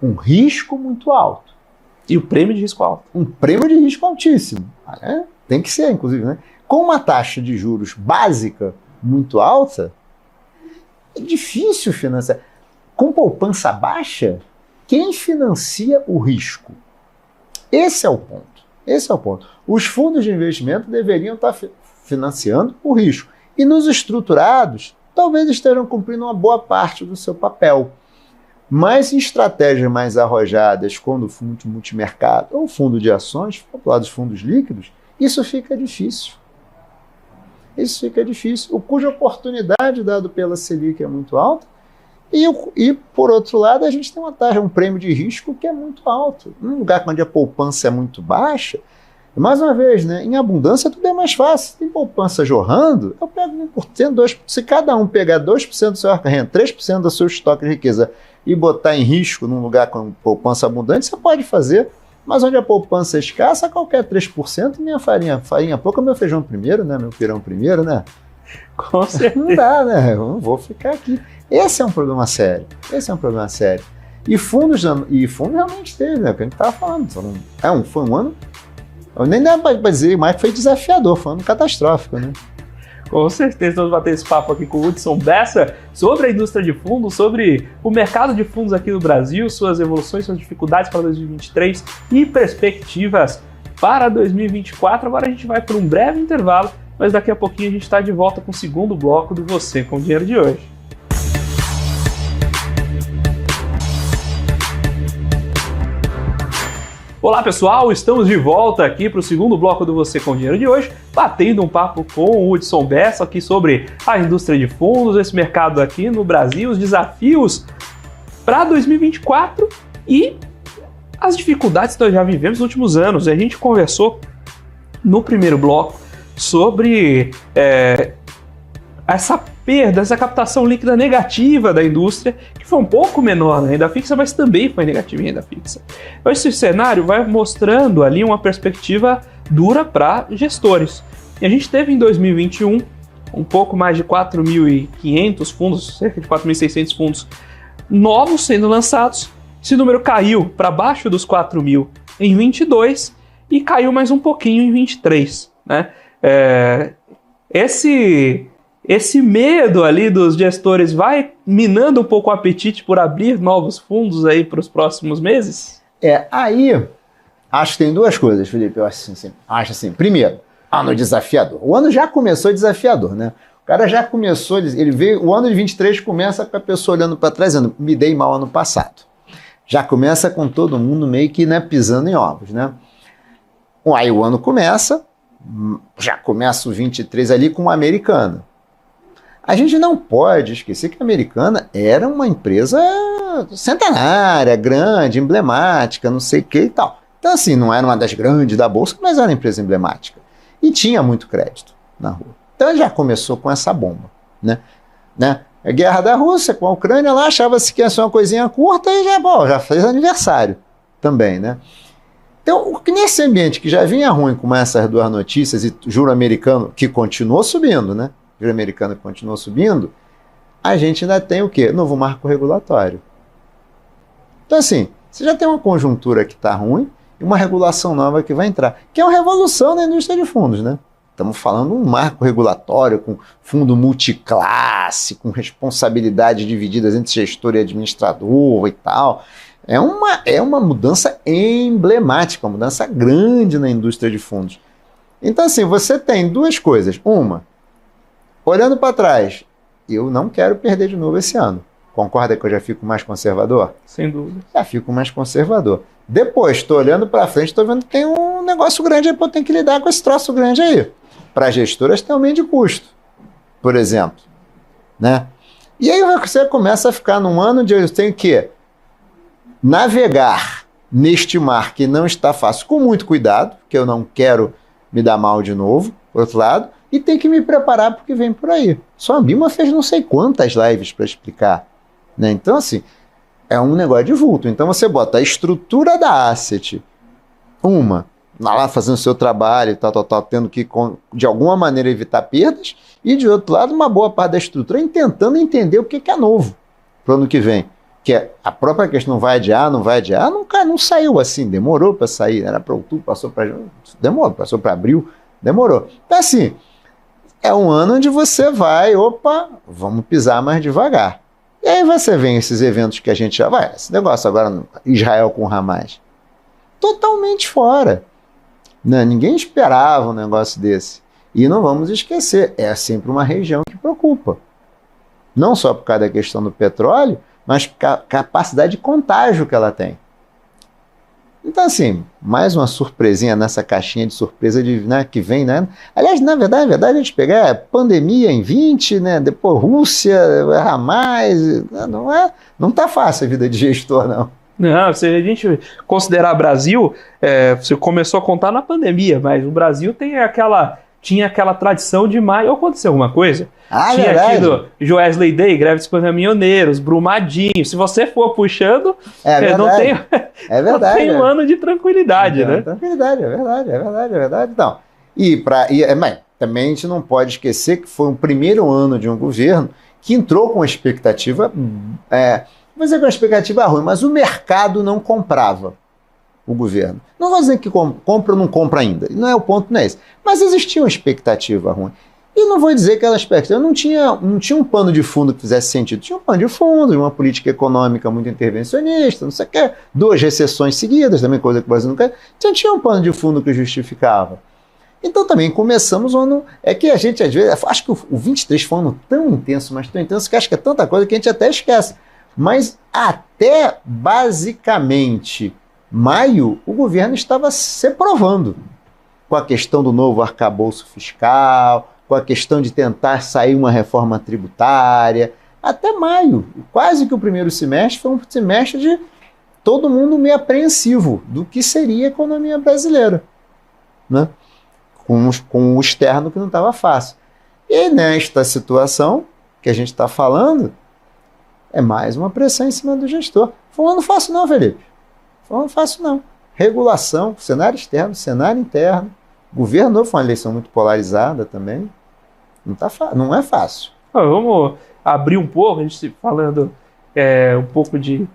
[SPEAKER 2] um risco muito alto.
[SPEAKER 1] E o prêmio de risco alto.
[SPEAKER 2] Um prêmio de risco altíssimo. Tem que ser, inclusive, né? Com uma taxa de juros básica muito alta, é difícil financiar. Com poupança baixa, quem financia o risco? Esse é o ponto. Esse é o ponto. Os fundos de investimento deveriam estar financiando o risco. E nos estruturados, talvez estejam cumprindo uma boa parte do seu papel. Mas em estratégias mais arrojadas, quando o fundo de multimercado ou fundo de ações, popular dos fundos líquidos, isso fica difícil. Isso fica difícil. Cuja oportunidade dada pela Selic é muito alta e, por outro lado, a gente tem uma taxa, um prêmio de risco que é muito alto. Num lugar onde a poupança é muito baixa, mais uma vez, né, em abundância tudo é mais fácil. Tem poupança jorrando, eu pego 1%, 2%. Se cada um pegar 2% da sua renda, 3% do seu estoque de riqueza e botar em risco num lugar com poupança abundante, você pode fazer. Mas onde a poupança é escassa, qualquer 3%, minha farinha pouca, meu feijão primeiro, né? Meu pirão primeiro, né?
[SPEAKER 1] Com certeza.
[SPEAKER 2] Não dá, né? Eu não vou ficar aqui. Esse é um problema sério. E fundos realmente teve, né? O que a gente estava falando. Foi um ano Nem dá para dizer mais que foi desafiador, foi um ano catastrófico, né?
[SPEAKER 1] Com certeza, vamos bater esse papo aqui com o Hudson Bessa sobre a indústria de fundos, sobre o mercado de fundos aqui no Brasil, suas evoluções, suas dificuldades para 2023 e perspectivas para 2024. Agora a gente vai para um breve intervalo, mas daqui a pouquinho a gente está de volta com o segundo bloco do Você com o Dinheiro de hoje. Olá pessoal, estamos de volta aqui para o segundo bloco do Você com o Dinheiro de hoje, batendo um papo com o Hudson Bessa aqui sobre a indústria de fundos, esse mercado aqui no Brasil, os desafios para 2024 e as dificuldades que nós já vivemos nos últimos anos. A gente conversou no primeiro bloco sobre essa perda, essa captação líquida negativa da indústria, que foi um pouco menor na renda fixa, mas também foi negativa em renda fixa. Então, esse cenário vai mostrando ali uma perspectiva dura para gestores. E a gente teve em 2021 um pouco mais de 4.500 fundos, cerca de 4.600 fundos novos sendo lançados. Esse número caiu para baixo dos 4.000 em 22 e caiu mais um pouquinho em 23, né? Esse medo ali dos gestores vai minando um pouco o apetite por abrir novos fundos aí para os próximos meses?
[SPEAKER 2] Aí acho que tem duas coisas, Felipe. Eu acho assim, primeiro, ano desafiador. O ano já começou desafiador, né? O cara já começou, ele veio, o ano de 23 começa com a pessoa olhando para trás dizendo, me dei mal ano passado. Já começa com todo mundo meio que, né, pisando em ovos, né? Aí o ano começa, já começa o 23 ali com a Americana. A gente não pode esquecer que a Americana era uma empresa centenária, grande, emblemática, não sei o que e tal. Então, assim, não era uma das grandes da Bolsa, mas era uma empresa emblemática. E tinha muito crédito na rua. Então, já começou com essa bomba, né? A guerra da Rússia com a Ucrânia, lá achava-se que ia ser uma coisinha curta e já fez aniversário também, né? Então, nesse ambiente que já vinha ruim com essas duas notícias e juro americano que continuou subindo, né? O americano continuou subindo, a gente ainda tem o quê? Novo marco regulatório. Então, assim, você já tem uma conjuntura que está ruim e uma regulação nova que vai entrar, que é uma revolução na indústria de fundos, né? Estamos falando de um marco regulatório com fundo multiclasse, com responsabilidades divididas entre gestor e administrador e tal. É uma mudança emblemática, uma mudança grande na indústria de fundos. Então, assim, você tem duas coisas. Uma, olhando para trás, eu não quero perder de novo esse ano. Concorda que eu já fico mais conservador?
[SPEAKER 1] Sem dúvida.
[SPEAKER 2] Já fico mais conservador. Depois, estou olhando para frente, estou vendo que tem um negócio grande aí, eu tenho que lidar com esse troço grande aí. Para gestoras tem aumento de custo, por exemplo. Né? E aí você começa a ficar num ano onde eu tenho que navegar neste mar que não está fácil, com muito cuidado, porque eu não quero me dar mal de novo, por outro lado, e tem que me preparar para o que vem por aí. Só a Bima fez não sei quantas lives para explicar. Né? Então, assim, é um negócio de vulto. Então, você bota a estrutura da asset, lá fazendo o seu trabalho, tendo que, de alguma maneira, evitar perdas, e, de outro lado, uma boa parte da estrutura tentando entender o que é novo para o ano que vem. Que é a própria questão, vai adiar, não saiu assim, demorou para sair, era para outubro, passou para abril, demorou. Então, assim, é um ano onde você vai, vamos pisar mais devagar. E aí você vê esses eventos que a gente já vai, esse negócio agora, Israel com Hamas, totalmente fora. Né? Ninguém esperava um negócio desse. E não vamos esquecer, é sempre uma região que preocupa. Não só por causa da questão do petróleo, mas a capacidade de contágio que ela tem. Então, assim, mais uma surpresinha nessa caixinha de surpresa que vem, né? Aliás, na verdade, a gente pegar pandemia em 20, né? Depois Rússia, Hamas, não tá fácil a vida de gestor, não.
[SPEAKER 1] Não, se a gente considerar Brasil, você começou a contar na pandemia, mas o Brasil tinha aquela tradição de maio. Aconteceu alguma coisa? Tinha
[SPEAKER 2] verdade.
[SPEAKER 1] Tido Joesley Day, greve dos caminhoneiros, Brumadinho. Se você for puxando, não tem um ano de tranquilidade, né?
[SPEAKER 2] Tranquilidade, é verdade. Então, mas também a gente não pode esquecer que foi o primeiro ano de um governo que entrou com uma expectativa, vou dizer com uma expectativa ruim, mas o mercado não comprava. o governo. Não vou dizer que compra ou não compra ainda, não é o ponto, não é esse. Mas existia uma expectativa ruim. E não vou dizer que aquela expectativa não tinha um pano de fundo que fizesse sentido. Tinha um pano de fundo, uma política econômica muito intervencionista, não sei o que, 2 recessões seguidas, também coisa que o Brasil não quer. Então tinha um pano de fundo que justificava. Então também começamos o ano... É que a gente, às vezes, acho que o 23 foi um ano tão intenso, mas tão intenso, que acho que é tanta coisa que a gente até esquece. Mas até, basicamente, maio, o governo estava se provando com a questão do novo arcabouço fiscal, com a questão de tentar sair uma reforma tributária. Até maio, quase que o primeiro semestre foi um semestre de todo mundo meio apreensivo do que seria a economia brasileira, né? Com o externo que não estava fácil. E nesta situação que a gente está falando, é mais uma pressão em cima do gestor. Foi um ano fácil não, Felipe. Foi um ano fácil não. Regulação, cenário externo, cenário interno. Governo novo, foi uma eleição muito polarizada também. Não é fácil.
[SPEAKER 1] Vamos abrir um pouco, a gente falando um pouco de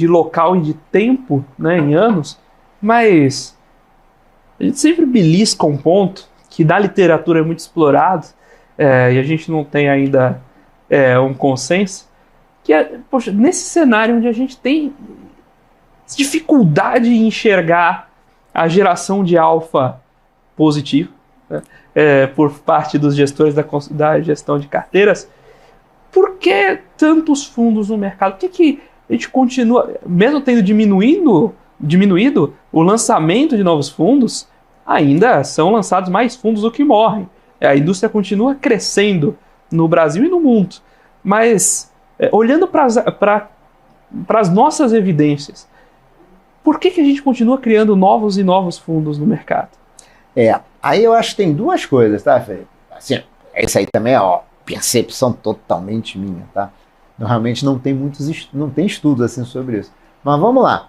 [SPEAKER 1] local e de tempo, né, em anos, mas a gente sempre belisca um ponto que da literatura é muito explorado, e a gente não tem ainda um consenso, que é, poxa, nesse cenário onde a gente tem dificuldade em enxergar a geração de alfa positivo, né, por parte dos gestores da gestão de carteiras, por que tantos fundos no mercado? Por que a gente continua, mesmo tendo diminuído o lançamento de novos fundos, ainda são lançados mais fundos do que morrem. A indústria continua crescendo no Brasil e no mundo. Mas, olhando para as nossas evidências, por que a gente continua criando novos e novos fundos no mercado?
[SPEAKER 2] Aí eu acho que tem 2 coisas, tá, Felipe? Assim, essa aí também é percepção totalmente minha, tá? Realmente não tem estudos assim sobre isso. Mas vamos lá.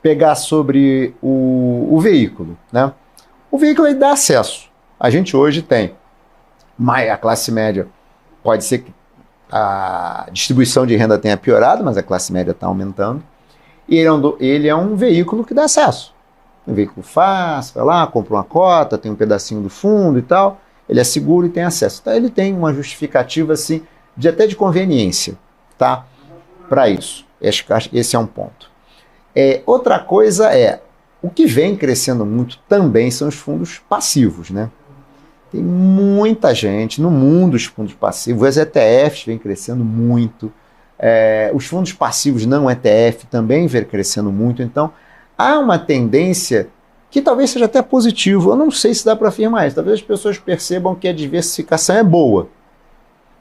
[SPEAKER 2] Pegar sobre o veículo, né? O veículo ele dá acesso. A gente hoje tem, a classe média, pode ser que a distribuição de renda tenha piorado, mas a classe média está aumentando. E ele é um veículo que dá acesso. Um veículo fácil, vai lá, compra uma cota, tem um pedacinho do fundo e tal, ele é seguro e tem acesso. Então ele tem uma justificativa assim, até de conveniência, tá? Para isso. Esse é um ponto. Outra coisa o que vem crescendo muito também são os fundos passivos, né? Tem muita gente no mundo dos fundos passivos, os ETFs vêm crescendo muito, os fundos passivos não ETF também vêm crescendo muito, então há uma tendência que talvez seja até positivo, eu não sei se dá para afirmar isso, talvez as pessoas percebam que a diversificação é boa.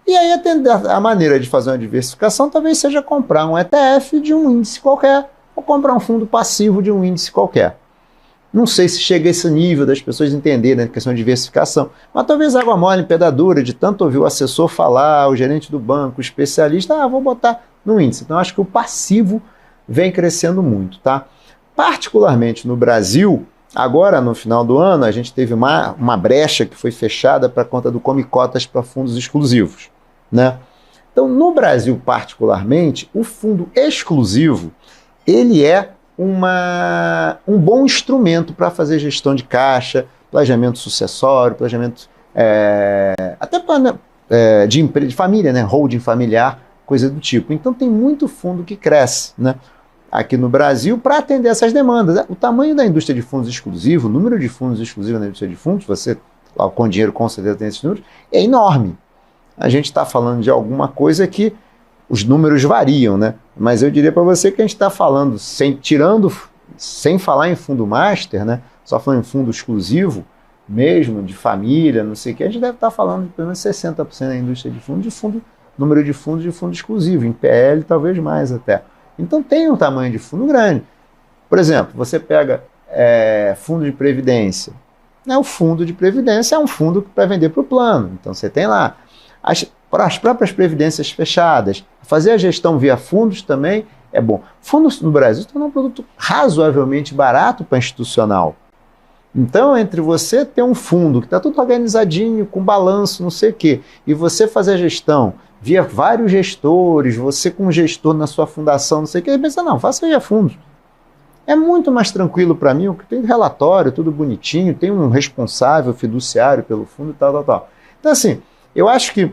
[SPEAKER 2] E aí a maneira de fazer uma diversificação talvez seja comprar um ETF de um índice qualquer, ou comprar um fundo passivo de um índice qualquer. Não sei se chega a esse nível das pessoas entenderem a questão de diversificação, mas talvez água mole em pedra dura, de tanto ouvir o assessor falar, o gerente do banco, o especialista, vou botar no índice. Então acho que o passivo vem crescendo muito, tá? Particularmente no Brasil, agora no final do ano, a gente teve uma brecha que foi fechada para conta do Come Cotas para fundos exclusivos, né? Então no Brasil particularmente, o fundo exclusivo, ele é um bom instrumento para fazer gestão de caixa, planejamento sucessório, planejamento até de família, né? Holding familiar, coisa do tipo. Então tem muito fundo que cresce, né? Aqui no Brasil para atender essas demandas. O tamanho da indústria de fundos exclusivos, o número de fundos exclusivos na indústria de fundos, você com dinheiro com certeza tem esses números, é enorme. A gente está falando de alguma coisa que os números variam, né? Mas eu diria para você que a gente está falando, sem falar em fundo master, né? Só falando em fundo exclusivo, mesmo, de família, não sei o que, a gente deve estar falando de pelo menos 60% da indústria de fundo, número de fundo exclusivo, em PL talvez mais até. Então tem um tamanho de fundo grande. Por exemplo, você pega fundo de previdência. O fundo de previdência é um fundo para vender para o plano. Então você tem lá para as próprias previdências fechadas. Fazer a gestão via fundos também é bom. Fundos no Brasil tornam um produto razoavelmente barato para institucional. Então, entre você ter um fundo que está tudo organizadinho, com balanço, não sei o quê, e você fazer a gestão via vários gestores, você com um gestor na sua fundação, não sei o quê, pensa, não, faça via fundos. É muito mais tranquilo para mim, porque tem relatório, tudo bonitinho, tem um responsável fiduciário pelo fundo e tal. Então, assim, eu acho que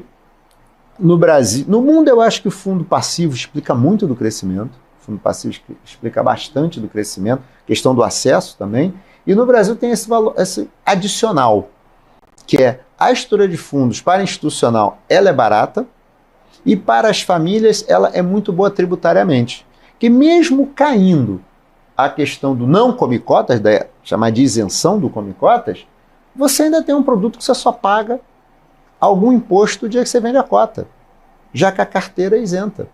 [SPEAKER 2] no Brasil, no mundo, eu acho que o fundo passivo explica muito do crescimento. O fundo passivo explica bastante do crescimento, questão do acesso também. E no Brasil tem esse valor, esse adicional, que é a estrutura de fundos para institucional, ela é barata, e para as famílias ela é muito boa tributariamente. Que mesmo caindo a questão do não come cotas, chamar de isenção do come cotas, você ainda tem um produto que você só paga algum imposto o dia que você vende a cota, já que a carteira é isenta.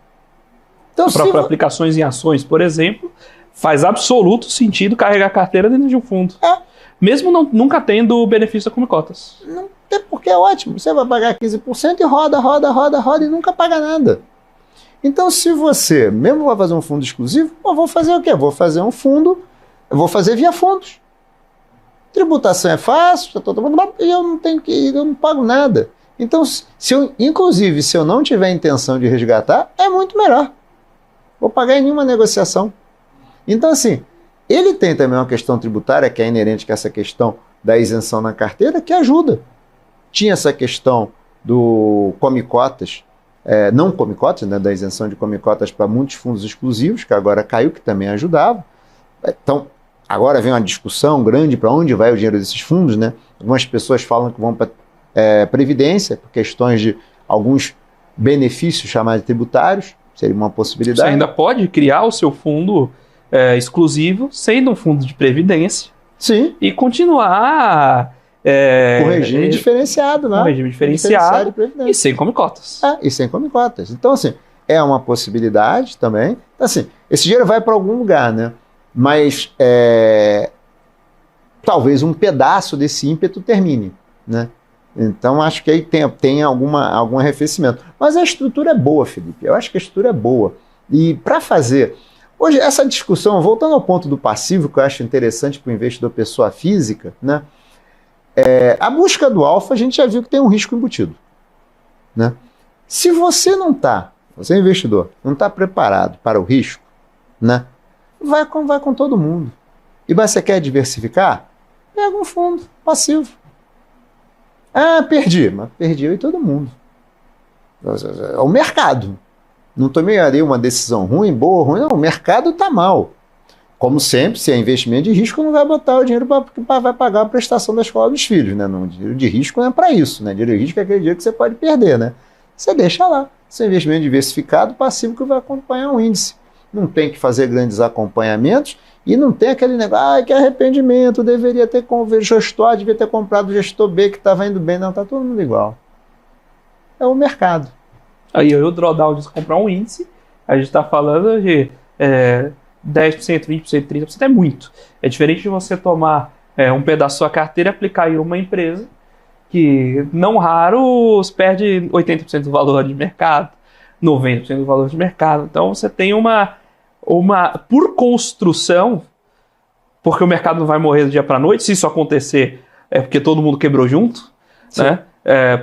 [SPEAKER 2] Então,
[SPEAKER 1] para aplicações em ações, por exemplo, faz absoluto sentido carregar a carteira dentro de um fundo. Mesmo nunca tendo o benefício da come cotas.
[SPEAKER 2] Não tem porque é ótimo. Você vai pagar 15% e roda e nunca paga nada. Então, se você mesmo vai fazer um fundo exclusivo, eu vou fazer o quê? Vou fazer um fundo, eu vou fazer via fundos. Tributação é fácil, e eu não pago nada. Então, inclusive, se eu não tiver intenção de resgatar, é muito melhor. Vou pagar em nenhuma negociação. Então, assim, ele tem também uma questão tributária que é inerente com essa questão da isenção na carteira, que ajuda. Tinha essa questão do come-cotas, não come-cotas, né, da isenção de come-cotas para muitos fundos exclusivos, que agora caiu, que também ajudava. Então, agora vem uma discussão grande para onde vai o dinheiro desses fundos, né? Algumas pessoas falam que vão para Previdência, por questões de alguns benefícios chamados tributários, seria uma possibilidade.
[SPEAKER 1] Você ainda pode criar o seu fundo exclusivo, sendo um fundo de Previdência.
[SPEAKER 2] Sim.
[SPEAKER 1] E continuar...
[SPEAKER 2] com regime diferenciado, né?
[SPEAKER 1] Com regime diferenciado e sem come cotas.
[SPEAKER 2] E sem come cotas. Então, assim, é uma possibilidade também. Então, assim, esse dinheiro vai para algum lugar, né? Mas talvez um pedaço desse ímpeto termine, né? Então, acho que aí tem algum arrefecimento. Mas a estrutura é boa, Felipe. Eu acho que a estrutura é boa. E para fazer... Hoje, essa discussão, voltando ao ponto do passivo, que eu acho interessante para o investidor pessoa física, né? A busca do alfa, a gente já viu que tem um risco embutido, né? Se você não está, você é investidor, não está preparado para o risco, né? Vai com todo mundo. E você quer diversificar? Pega um fundo passivo. Perdi. Mas perdi eu e todo mundo. É o mercado. Não tomei ali uma decisão ruim, boa ou ruim. Não, o mercado está mal. Como sempre, se é investimento de risco, não vai botar o dinheiro para vai pagar a prestação da escola dos filhos, né? Não, dinheiro de risco não é para isso, né? Dinheiro de risco é aquele dinheiro que você pode perder, né? Você deixa lá. Se é investimento diversificado, passivo que vai acompanhar um índice. Não tem que fazer grandes acompanhamentos e não tem aquele negócio, que arrependimento, deveria ter gestor A, devia ter comprado o gestor B que estava indo bem. Não, está todo mundo igual. É o mercado.
[SPEAKER 1] Aí o drawdown de comprar um índice, a gente está falando de 10%, 20%, 30% é muito. É diferente de você tomar um pedaço da sua carteira e aplicar em uma empresa que, não raro, perde 80% do valor de mercado, 90% do valor de mercado. Então você tem uma por construção, porque o mercado não vai morrer do dia para a noite, se isso acontecer é porque todo mundo quebrou junto, né?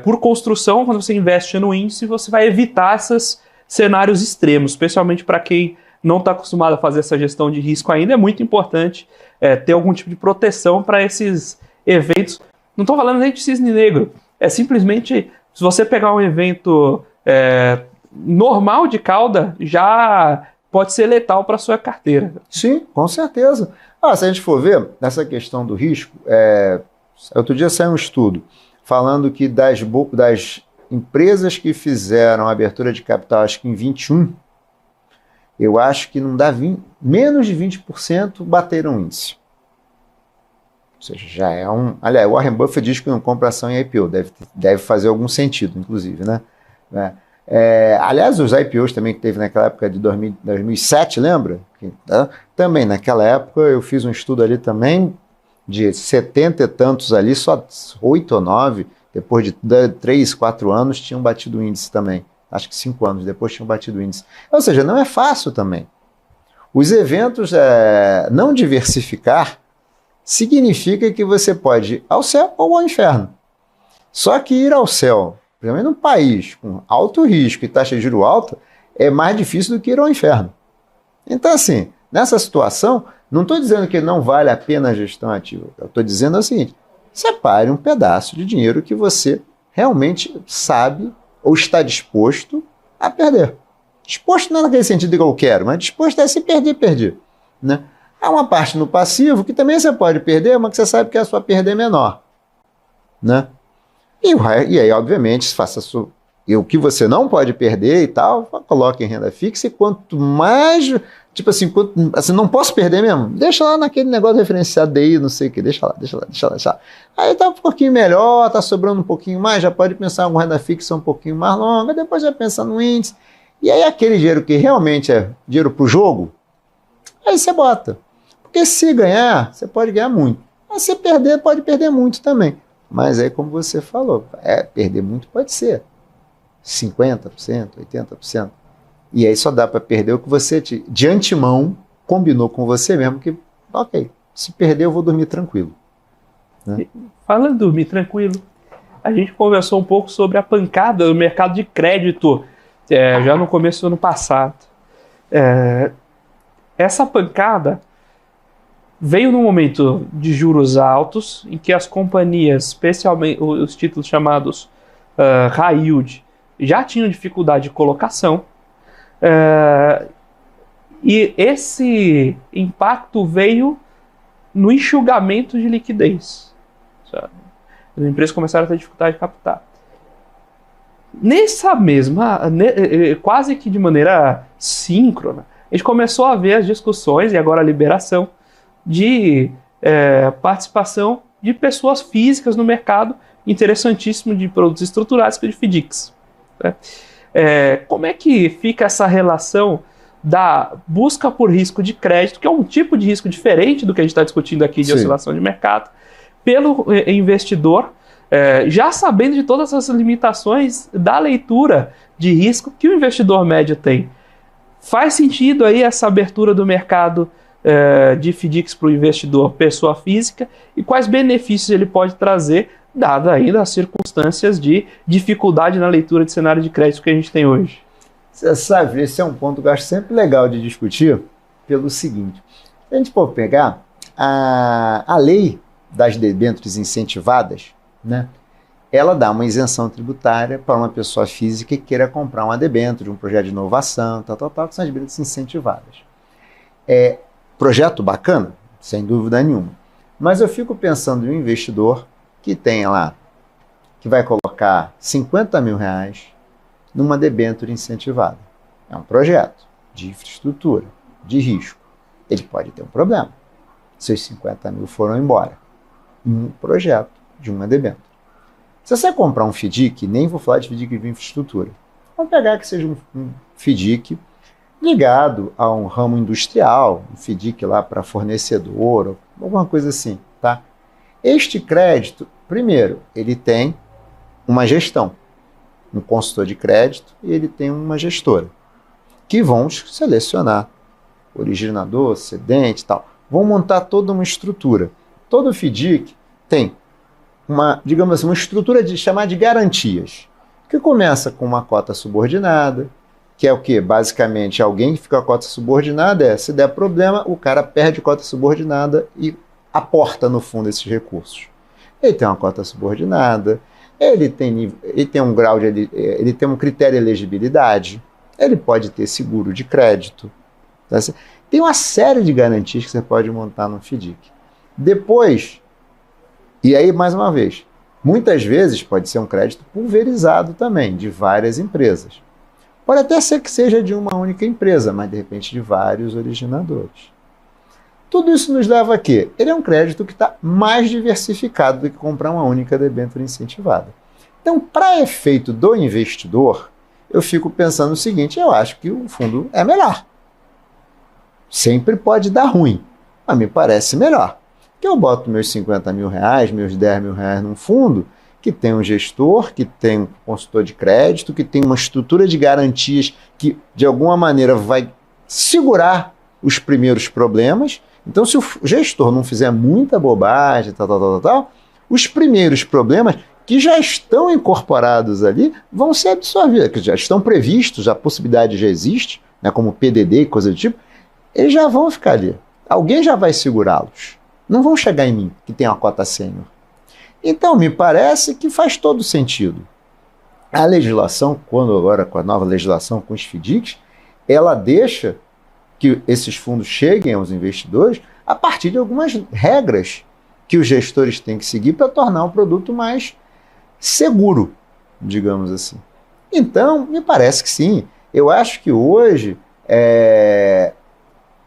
[SPEAKER 1] Por construção, quando você investe no índice, você vai evitar esses cenários extremos, especialmente para quem não está acostumado a fazer essa gestão de risco ainda. É muito importante ter algum tipo de proteção para esses eventos. Não estou falando nem de cisne negro, é simplesmente, se você pegar um evento normal de cauda, já pode ser letal para a sua carteira.
[SPEAKER 2] Sim, com certeza. Se a gente for ver, nessa questão do risco, outro dia saiu um estudo falando que das empresas que fizeram a abertura de capital, acho que em 21, eu acho que não dá menos de 20% bateram o índice. Ou seja, já é um... Aliás, o Warren Buffett diz que não compra ação em IPO, deve fazer algum sentido, inclusive, né? Aliás, os IPOs também que teve naquela época de 2007, lembra? Também naquela época eu fiz um estudo ali também de 70 e tantos ali, só 8 ou 9, depois de 3, 4 anos tinham batido o índice também. Acho que 5 anos depois tinham batido o índice. Ou seja, não é fácil também. Os eventos não diversificar significa que você pode ir ao céu ou ao inferno. Só que ir ao céu, principalmente num país com alto risco e taxa de juros alta, é mais difícil do que ir ao inferno. Então, assim, nessa situação, não estou dizendo que não vale a pena a gestão ativa. Eu estou dizendo o seguinte, separe um pedaço de dinheiro que você realmente sabe ou está disposto a perder. Disposto não naquele sentido que eu quero, mas disposto a se perder, perder. Né? Há uma parte no passivo que também você pode perder, mas que você sabe que a sua perda é menor. Né? E aí, obviamente, faça o que você não pode perder e tal, coloque em renda fixa e quanto mais, tipo assim, não posso perder mesmo, deixa lá naquele negócio referenciado aí, não sei o que, deixa lá. Aí tá um pouquinho melhor, tá sobrando um pouquinho mais, já pode pensar em uma renda fixa um pouquinho mais longa, depois já pensa no índice. E aí aquele dinheiro que realmente é dinheiro pro jogo, aí você bota. Porque se ganhar, você pode ganhar muito. Mas se perder, pode perder muito também. Mas aí, como você falou, perder muito pode ser 50%, 80%. E aí só dá para perder o que você, de antemão, combinou com você mesmo, que, ok, se perder eu vou dormir tranquilo. Né?
[SPEAKER 1] Falando em dormir tranquilo, a gente conversou um pouco sobre a pancada do mercado de crédito, já no começo do ano passado. Essa pancada veio num momento de juros altos, em que as companhias, especialmente os títulos chamados high yield, já tinham dificuldade de colocação, e esse impacto veio no enxugamento de liquidez. Sabe? As empresas começaram a ter dificuldade de captar. Nessa mesma, quase que de maneira síncrona, a gente começou a ver as discussões, e agora a liberação, de participação de pessoas físicas no mercado, interessantíssimo, de produtos estruturados, que é de FDICs. Né? Como é que fica essa relação da busca por risco de crédito, que é um tipo de risco diferente do que a gente está discutindo aqui de
[SPEAKER 2] Sim.
[SPEAKER 1] oscilação de mercado, pelo investidor, já sabendo de todas as limitações da leitura de risco que o investidor médio tem? Faz sentido aí essa abertura do mercado de FDICs para o investidor pessoa física, e quais benefícios ele pode trazer, dada ainda as circunstâncias de dificuldade na leitura de cenário de crédito que a gente tem hoje?
[SPEAKER 2] Você sabe, esse é um ponto que eu acho sempre legal de discutir, pelo seguinte, se a gente for pegar a lei das debêntures incentivadas, né, ela dá uma isenção tributária para uma pessoa física que queira comprar uma debênture, um projeto de inovação, que são as debêntures incentivadas. Projeto bacana, sem dúvida nenhuma. Mas eu fico pensando em um investidor que tenha lá, que vai colocar 50 mil reais numa debênture incentivada. É um projeto de infraestrutura, de risco. Ele pode ter um problema. Seus 50 mil foram embora. Um projeto de uma debênture. Se você comprar um FDIC, nem vou falar de FDIC de infraestrutura, vamos pegar que seja um FDIC ligado a um ramo industrial, um FDIC lá para fornecedor, ou alguma coisa assim, tá? Este crédito, primeiro, ele tem uma gestão, um consultor de crédito, e ele tem uma gestora, que vão selecionar originador, cedente e tal, vão montar toda uma estrutura. Todo FDIC tem uma, digamos assim, uma estrutura de chamar de garantias, que começa com uma cota subordinada, que é o quê? Basicamente, alguém que fica com a cota subordinada se der problema, o cara perde a cota subordinada e aporta, no fundo, esses recursos. Ele tem uma cota subordinada, ele tem um grau ele tem um critério de elegibilidade, ele pode ter seguro de crédito. Tá? Tem uma série de garantias que você pode montar no FDIC. Depois, e aí, mais uma vez, muitas vezes pode ser um crédito pulverizado também, de várias empresas. Pode até ser que seja de uma única empresa, mas de repente de vários originadores. Tudo isso nos leva a quê? Ele é um crédito que está mais diversificado do que comprar uma única debênture incentivada. Então, para efeito do investidor, eu fico pensando o seguinte, eu acho que o fundo é melhor. Sempre pode dar ruim, mas me parece melhor. Que eu boto meus 50 mil reais, meus 10 mil reais num fundo que tem um gestor, que tem um consultor de crédito, que tem uma estrutura de garantias que, de alguma maneira, vai segurar os primeiros problemas. Então, se o gestor não fizer muita bobagem, os primeiros problemas que já estão incorporados ali vão ser absorvidos, que já estão previstos, a possibilidade já existe, né, como PDD e coisa do tipo, eles já vão ficar ali. Alguém já vai segurá-los. Não vão chegar em mim, que tem uma cota sênior. Então, me parece que faz todo sentido. A legislação, quando agora com a nova legislação, com os FDICs, ela deixa que esses fundos cheguem aos investidores a partir de algumas regras que os gestores têm que seguir para tornar o produto mais seguro, digamos assim. Então, me parece que sim. Eu acho que hoje,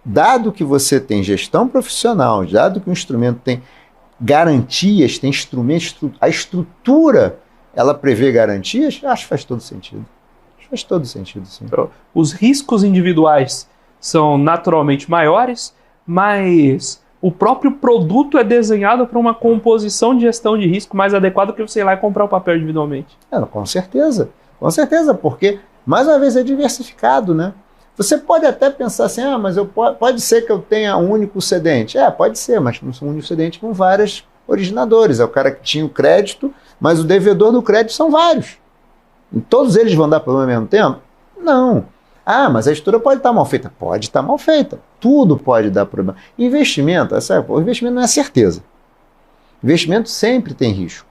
[SPEAKER 2] dado que você tem gestão profissional, dado que o instrumento tem garantias, tem instrumentos, a estrutura, ela prevê garantias, acho que faz todo sentido. Faz todo sentido, sim.
[SPEAKER 1] Os riscos individuais são naturalmente maiores, mas o próprio produto é desenhado para uma composição de gestão de risco mais adequada que você ir lá e comprar o papel individualmente.
[SPEAKER 2] Com certeza, porque, mais uma vez, é diversificado, né? Você pode até pensar assim, mas pode ser que eu tenha um único cedente. Pode ser, mas um único cedente com vários originadores. É o cara que tinha o crédito, mas o devedor do crédito são vários. E todos eles vão dar problema ao mesmo tempo? Não. Mas a estrutura pode estar mal feita. Pode estar mal feita. Tudo pode dar problema. Investimento, o investimento não é certeza. Investimento sempre tem risco.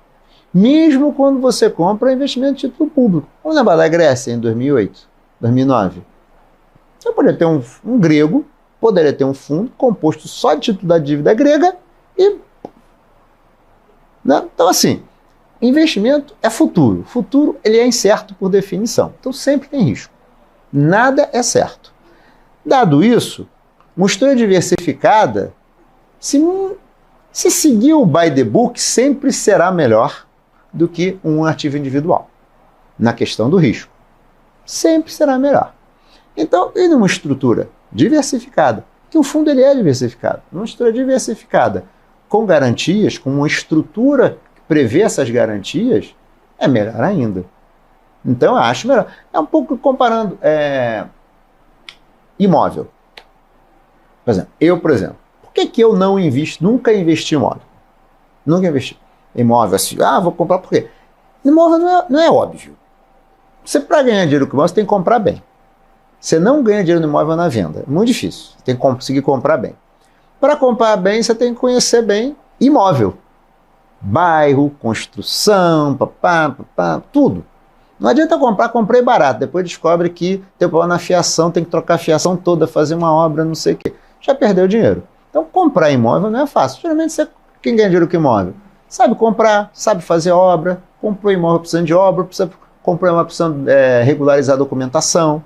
[SPEAKER 2] Mesmo quando você compra investimento de título público. Vamos lembrar da Grécia em 2008, 2009. Você poderia ter um grego, poderia ter um fundo composto só de título da dívida grega e... Né? Então, assim, investimento é futuro. Futuro, ele é incerto por definição. Então, sempre tem risco. Nada é certo. Dado isso, uma estrutura diversificada, se seguir o by the book, sempre será melhor do que um ativo individual, na questão do risco. Sempre será melhor. Então, e numa estrutura diversificada, que o fundo ele é diversificado, numa estrutura diversificada, com garantias, com uma estrutura que prevê essas garantias, é melhor ainda. Então, eu acho melhor. É um pouco comparando imóvel. Por exemplo, por que eu não invisto, nunca investi em imóvel? Nunca investi. Imóvel assim, vou comprar por quê? Imóvel não é óbvio. Você, para ganhar dinheiro com imóvel, você tem que comprar bem. Você não ganha dinheiro no imóvel na venda. É muito difícil. Você tem que conseguir comprar bem. Para comprar bem, você tem que conhecer bem imóvel. Bairro, construção, tudo. Não adianta comprei barato. Depois descobre que tem problema na fiação, tem que trocar a fiação toda, fazer uma obra, não sei o quê. Já perdeu dinheiro. Então, comprar imóvel não é fácil. Geralmente, quem ganha dinheiro com imóvel? Sabe comprar, sabe fazer obra, comprou imóvel precisando de obra, comprou imóvel precisando regularizar a documentação.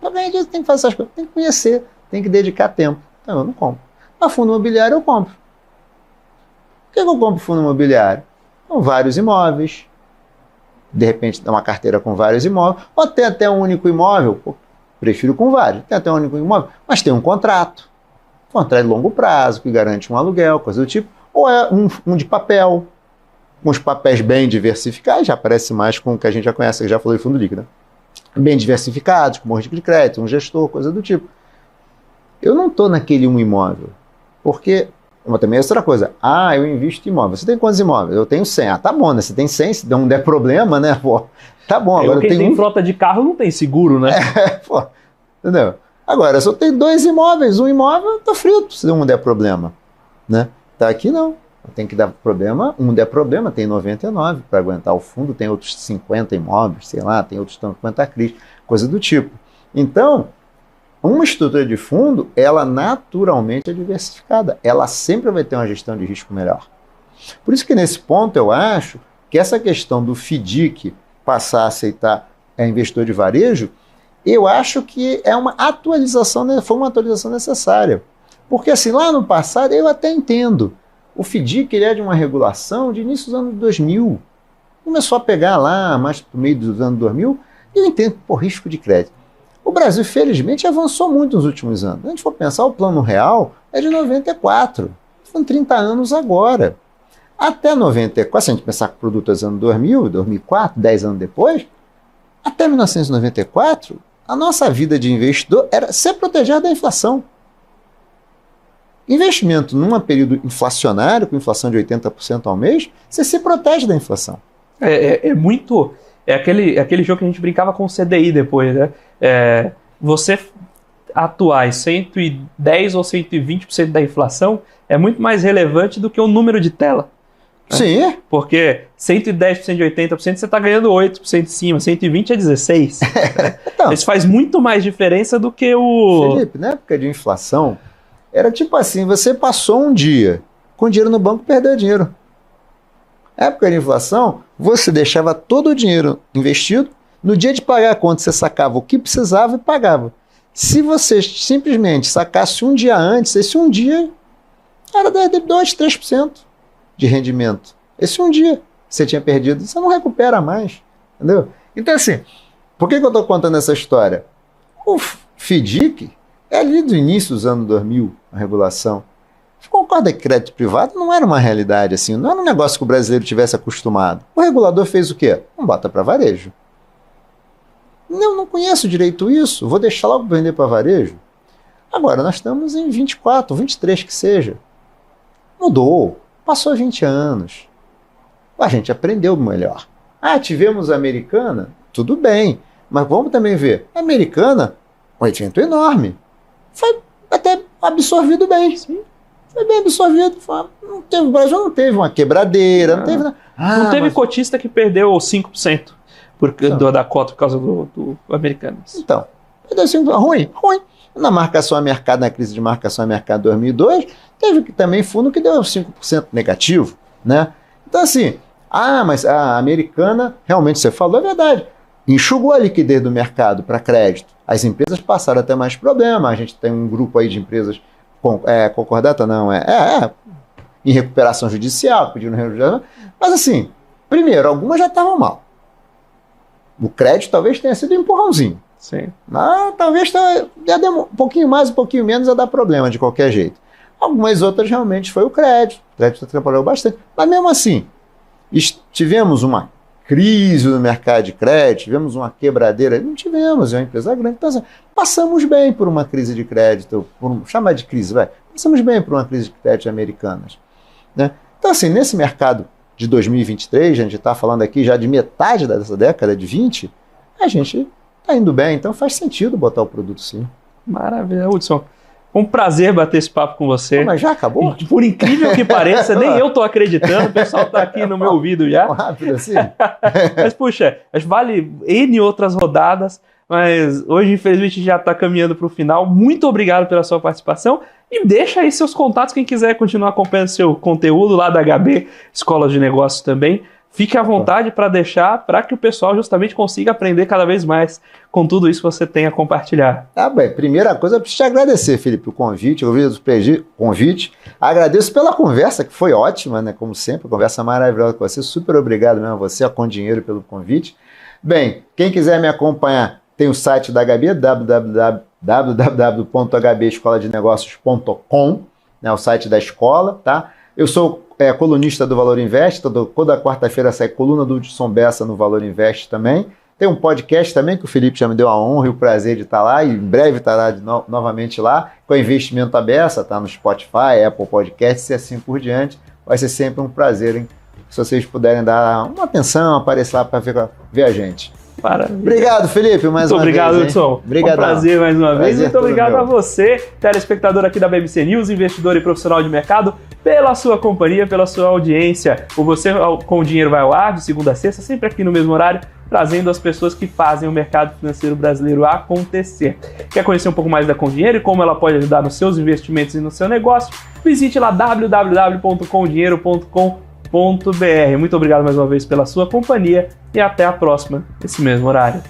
[SPEAKER 2] Para ganhar dinheiro, tem que fazer essas coisas. Tem que conhecer, tem que dedicar tempo. Então, eu não compro. Mas fundo imobiliário eu compro. Por que eu compro fundo imobiliário? Com vários imóveis. De repente, dá uma carteira com vários imóveis. Ou tem até um único imóvel. Prefiro com vários. Tem até um único imóvel. Mas tem um contrato. Contrato de longo prazo, que garante um aluguel, coisa do tipo. Ou é um de papel. Com os papéis bem diversificados. Já parece mais com o que a gente já conhece, que já falou de fundo líquido, né? Bem diversificados, com um risco de crédito, um gestor, coisa do tipo. Eu não estou naquele um imóvel, porque também é outra coisa. Eu invisto em imóvel. Você tem quantos imóveis? Eu tenho 100. Tá bom, né? Você tem 100, se não der problema, né? Tá bom. Agora
[SPEAKER 1] quem tem frota de carro não tem seguro, né?
[SPEAKER 2] Entendeu? Agora, se eu tenho 2 imóveis, um imóvel, tá frito se um der problema, né? Tá aqui não. Tem que dar problema, der problema, tem 99 para aguentar o fundo, tem outros 50 imóveis, sei lá, tem outros 50 CRIs, coisa do tipo. Então, uma estrutura de fundo, ela naturalmente é diversificada, ela sempre vai ter uma gestão de risco melhor. Por isso que nesse ponto eu acho que essa questão do FDIC passar a aceitar investidor de varejo, eu acho que é uma atualização, foi uma atualização necessária. Porque assim, lá no passado eu até entendo. O FDIC ele é de uma regulação de início dos anos 2000. Começou a pegar lá, mais para o meio dos anos 2000, e eu entendo por risco de crédito. O Brasil, felizmente, avançou muito nos últimos anos. Se a gente for pensar, o Plano Real é de 94. São 30 anos agora. Até 94, se a gente pensar que o produto é dos anos 2000, 2004, 10 anos depois, até 1994, a nossa vida de investidor era se proteger da inflação. Investimento num período inflacionário, com inflação de 80% ao mês, você se protege da inflação.
[SPEAKER 1] É aquele jogo que a gente brincava com o CDI depois, né? Você atuais, 110 ou 120% da inflação, é muito mais relevante do que o número de tela. Né?
[SPEAKER 2] Sim.
[SPEAKER 1] Porque 110% de 80% você está ganhando 8% em cima, 120% é 16%. Então, isso faz muito mais diferença do que o...
[SPEAKER 2] Felipe, na época de inflação, era tipo assim, você passou um dia com dinheiro no banco, perdeu dinheiro. Na época de inflação, você deixava todo o dinheiro investido, no dia de pagar a conta você sacava o que precisava e pagava. Se você simplesmente sacasse um dia antes, esse um dia era 2%, 3% de rendimento. Esse um dia que você tinha perdido, você não recupera mais, entendeu? Então assim, por que eu estou contando essa história? O FDIC é ali do início dos anos 2000, a regulação. Concorda que crédito privado não era uma realidade assim, não era um negócio que o brasileiro tivesse acostumado. O regulador fez o quê? Não bota para varejo. Não conheço direito isso, vou deixar logo vender para varejo. Agora, nós estamos em 24, 23 que seja. Mudou, passou 20 anos. A gente aprendeu melhor. Tivemos a Americana? Tudo bem, mas vamos também ver. A Americana, um evento enorme. Foi até absorvido bem. Sim. Foi bem absorvido. O Brasil não teve uma quebradeira, não teve nada.
[SPEAKER 1] Não teve cotista que perdeu 5% da cota por causa do americano.
[SPEAKER 2] Então, perdeu 5%. Ruim. Na marcação a mercado, na crise de marcação a mercado 2002, teve também fundo que deu 5% negativo, né? Então assim, mas a Americana, realmente você falou, é verdade, enxugou a liquidez do mercado para crédito. As empresas passaram a ter mais problema. A gente tem um grupo aí de empresas concordata não, em recuperação judicial, pedindo recuperação. Mas assim, primeiro, algumas já estavam mal. O crédito talvez tenha sido um empurrãozinho.
[SPEAKER 1] Sim.
[SPEAKER 2] Mas talvez já deu um pouquinho mais, um pouquinho menos, ia dar problema de qualquer jeito. Algumas outras realmente foi o crédito. O crédito atrapalhou bastante. Mas mesmo assim, tivemos uma crise no mercado de crédito, tivemos uma quebradeira, não tivemos, é uma empresa grande. Então, assim, passamos bem por uma crise de crédito, chamar de crise, passamos bem por uma crise de crédito americanas. Né? Então, assim, nesse mercado de 2023, a gente está falando aqui já de metade dessa década de 20, a gente está indo bem, então faz sentido botar o produto sim.
[SPEAKER 1] Maravilha, Hudson. Um prazer bater esse papo com você.
[SPEAKER 2] Mas já acabou?
[SPEAKER 1] Por incrível que pareça, nem eu tô acreditando, o pessoal tá aqui no meu ouvido já.
[SPEAKER 2] Rápido assim?
[SPEAKER 1] Mas, puxa, vale N outras rodadas, mas hoje, infelizmente, já tá caminhando para o final. Muito obrigado pela sua participação e deixa aí seus contatos, quem quiser continuar acompanhando seu conteúdo lá da HB, Escola de Negócios também. Fique à vontade para deixar, para que o pessoal justamente consiga aprender cada vez mais com tudo isso que você tem a compartilhar.
[SPEAKER 2] Bem, primeira coisa, eu preciso te agradecer, Felipe, o convite, convite. Agradeço pela conversa, que foi ótima, né? Como sempre, conversa maravilhosa com você. Super obrigado mesmo a você, a Com Dinheiro, pelo convite. Bem, quem quiser me acompanhar, tem o site da HB, www.hbescoladenegocios.com, né? O site da escola, tá? Eu sou colunista do Valor Invest, toda quarta-feira sai coluna do Hudson Bessa no Valor Invest também. Tem um podcast também que o Felipe já me deu a honra e o prazer de estar lá, e em breve estará novamente lá, com o Investimento Abessa, tá no Spotify, Apple Podcasts e assim por diante. Vai ser sempre um prazer, hein? Se vocês puderem dar uma atenção, aparecer lá para ver a gente.
[SPEAKER 1] Maravilha.
[SPEAKER 2] Obrigado, Felipe, mais uma vez.
[SPEAKER 1] Muito obrigado, Hudson.
[SPEAKER 2] Obrigado.
[SPEAKER 1] Um prazer mais uma vez. Muito obrigado
[SPEAKER 2] meu.
[SPEAKER 1] A você, telespectador aqui da BBC News, investidor e profissional de mercado, pela sua companhia, pela sua audiência. O Você com o Dinheiro vai ao ar, de segunda a sexta, sempre aqui no mesmo horário, trazendo as pessoas que fazem o mercado financeiro brasileiro acontecer. Quer conhecer um pouco mais da Com Dinheiro e como ela pode ajudar nos seus investimentos e no seu negócio? Visite lá www.comdinheiro.com.br. Muito obrigado mais uma vez pela sua companhia e até a próxima, nesse mesmo horário.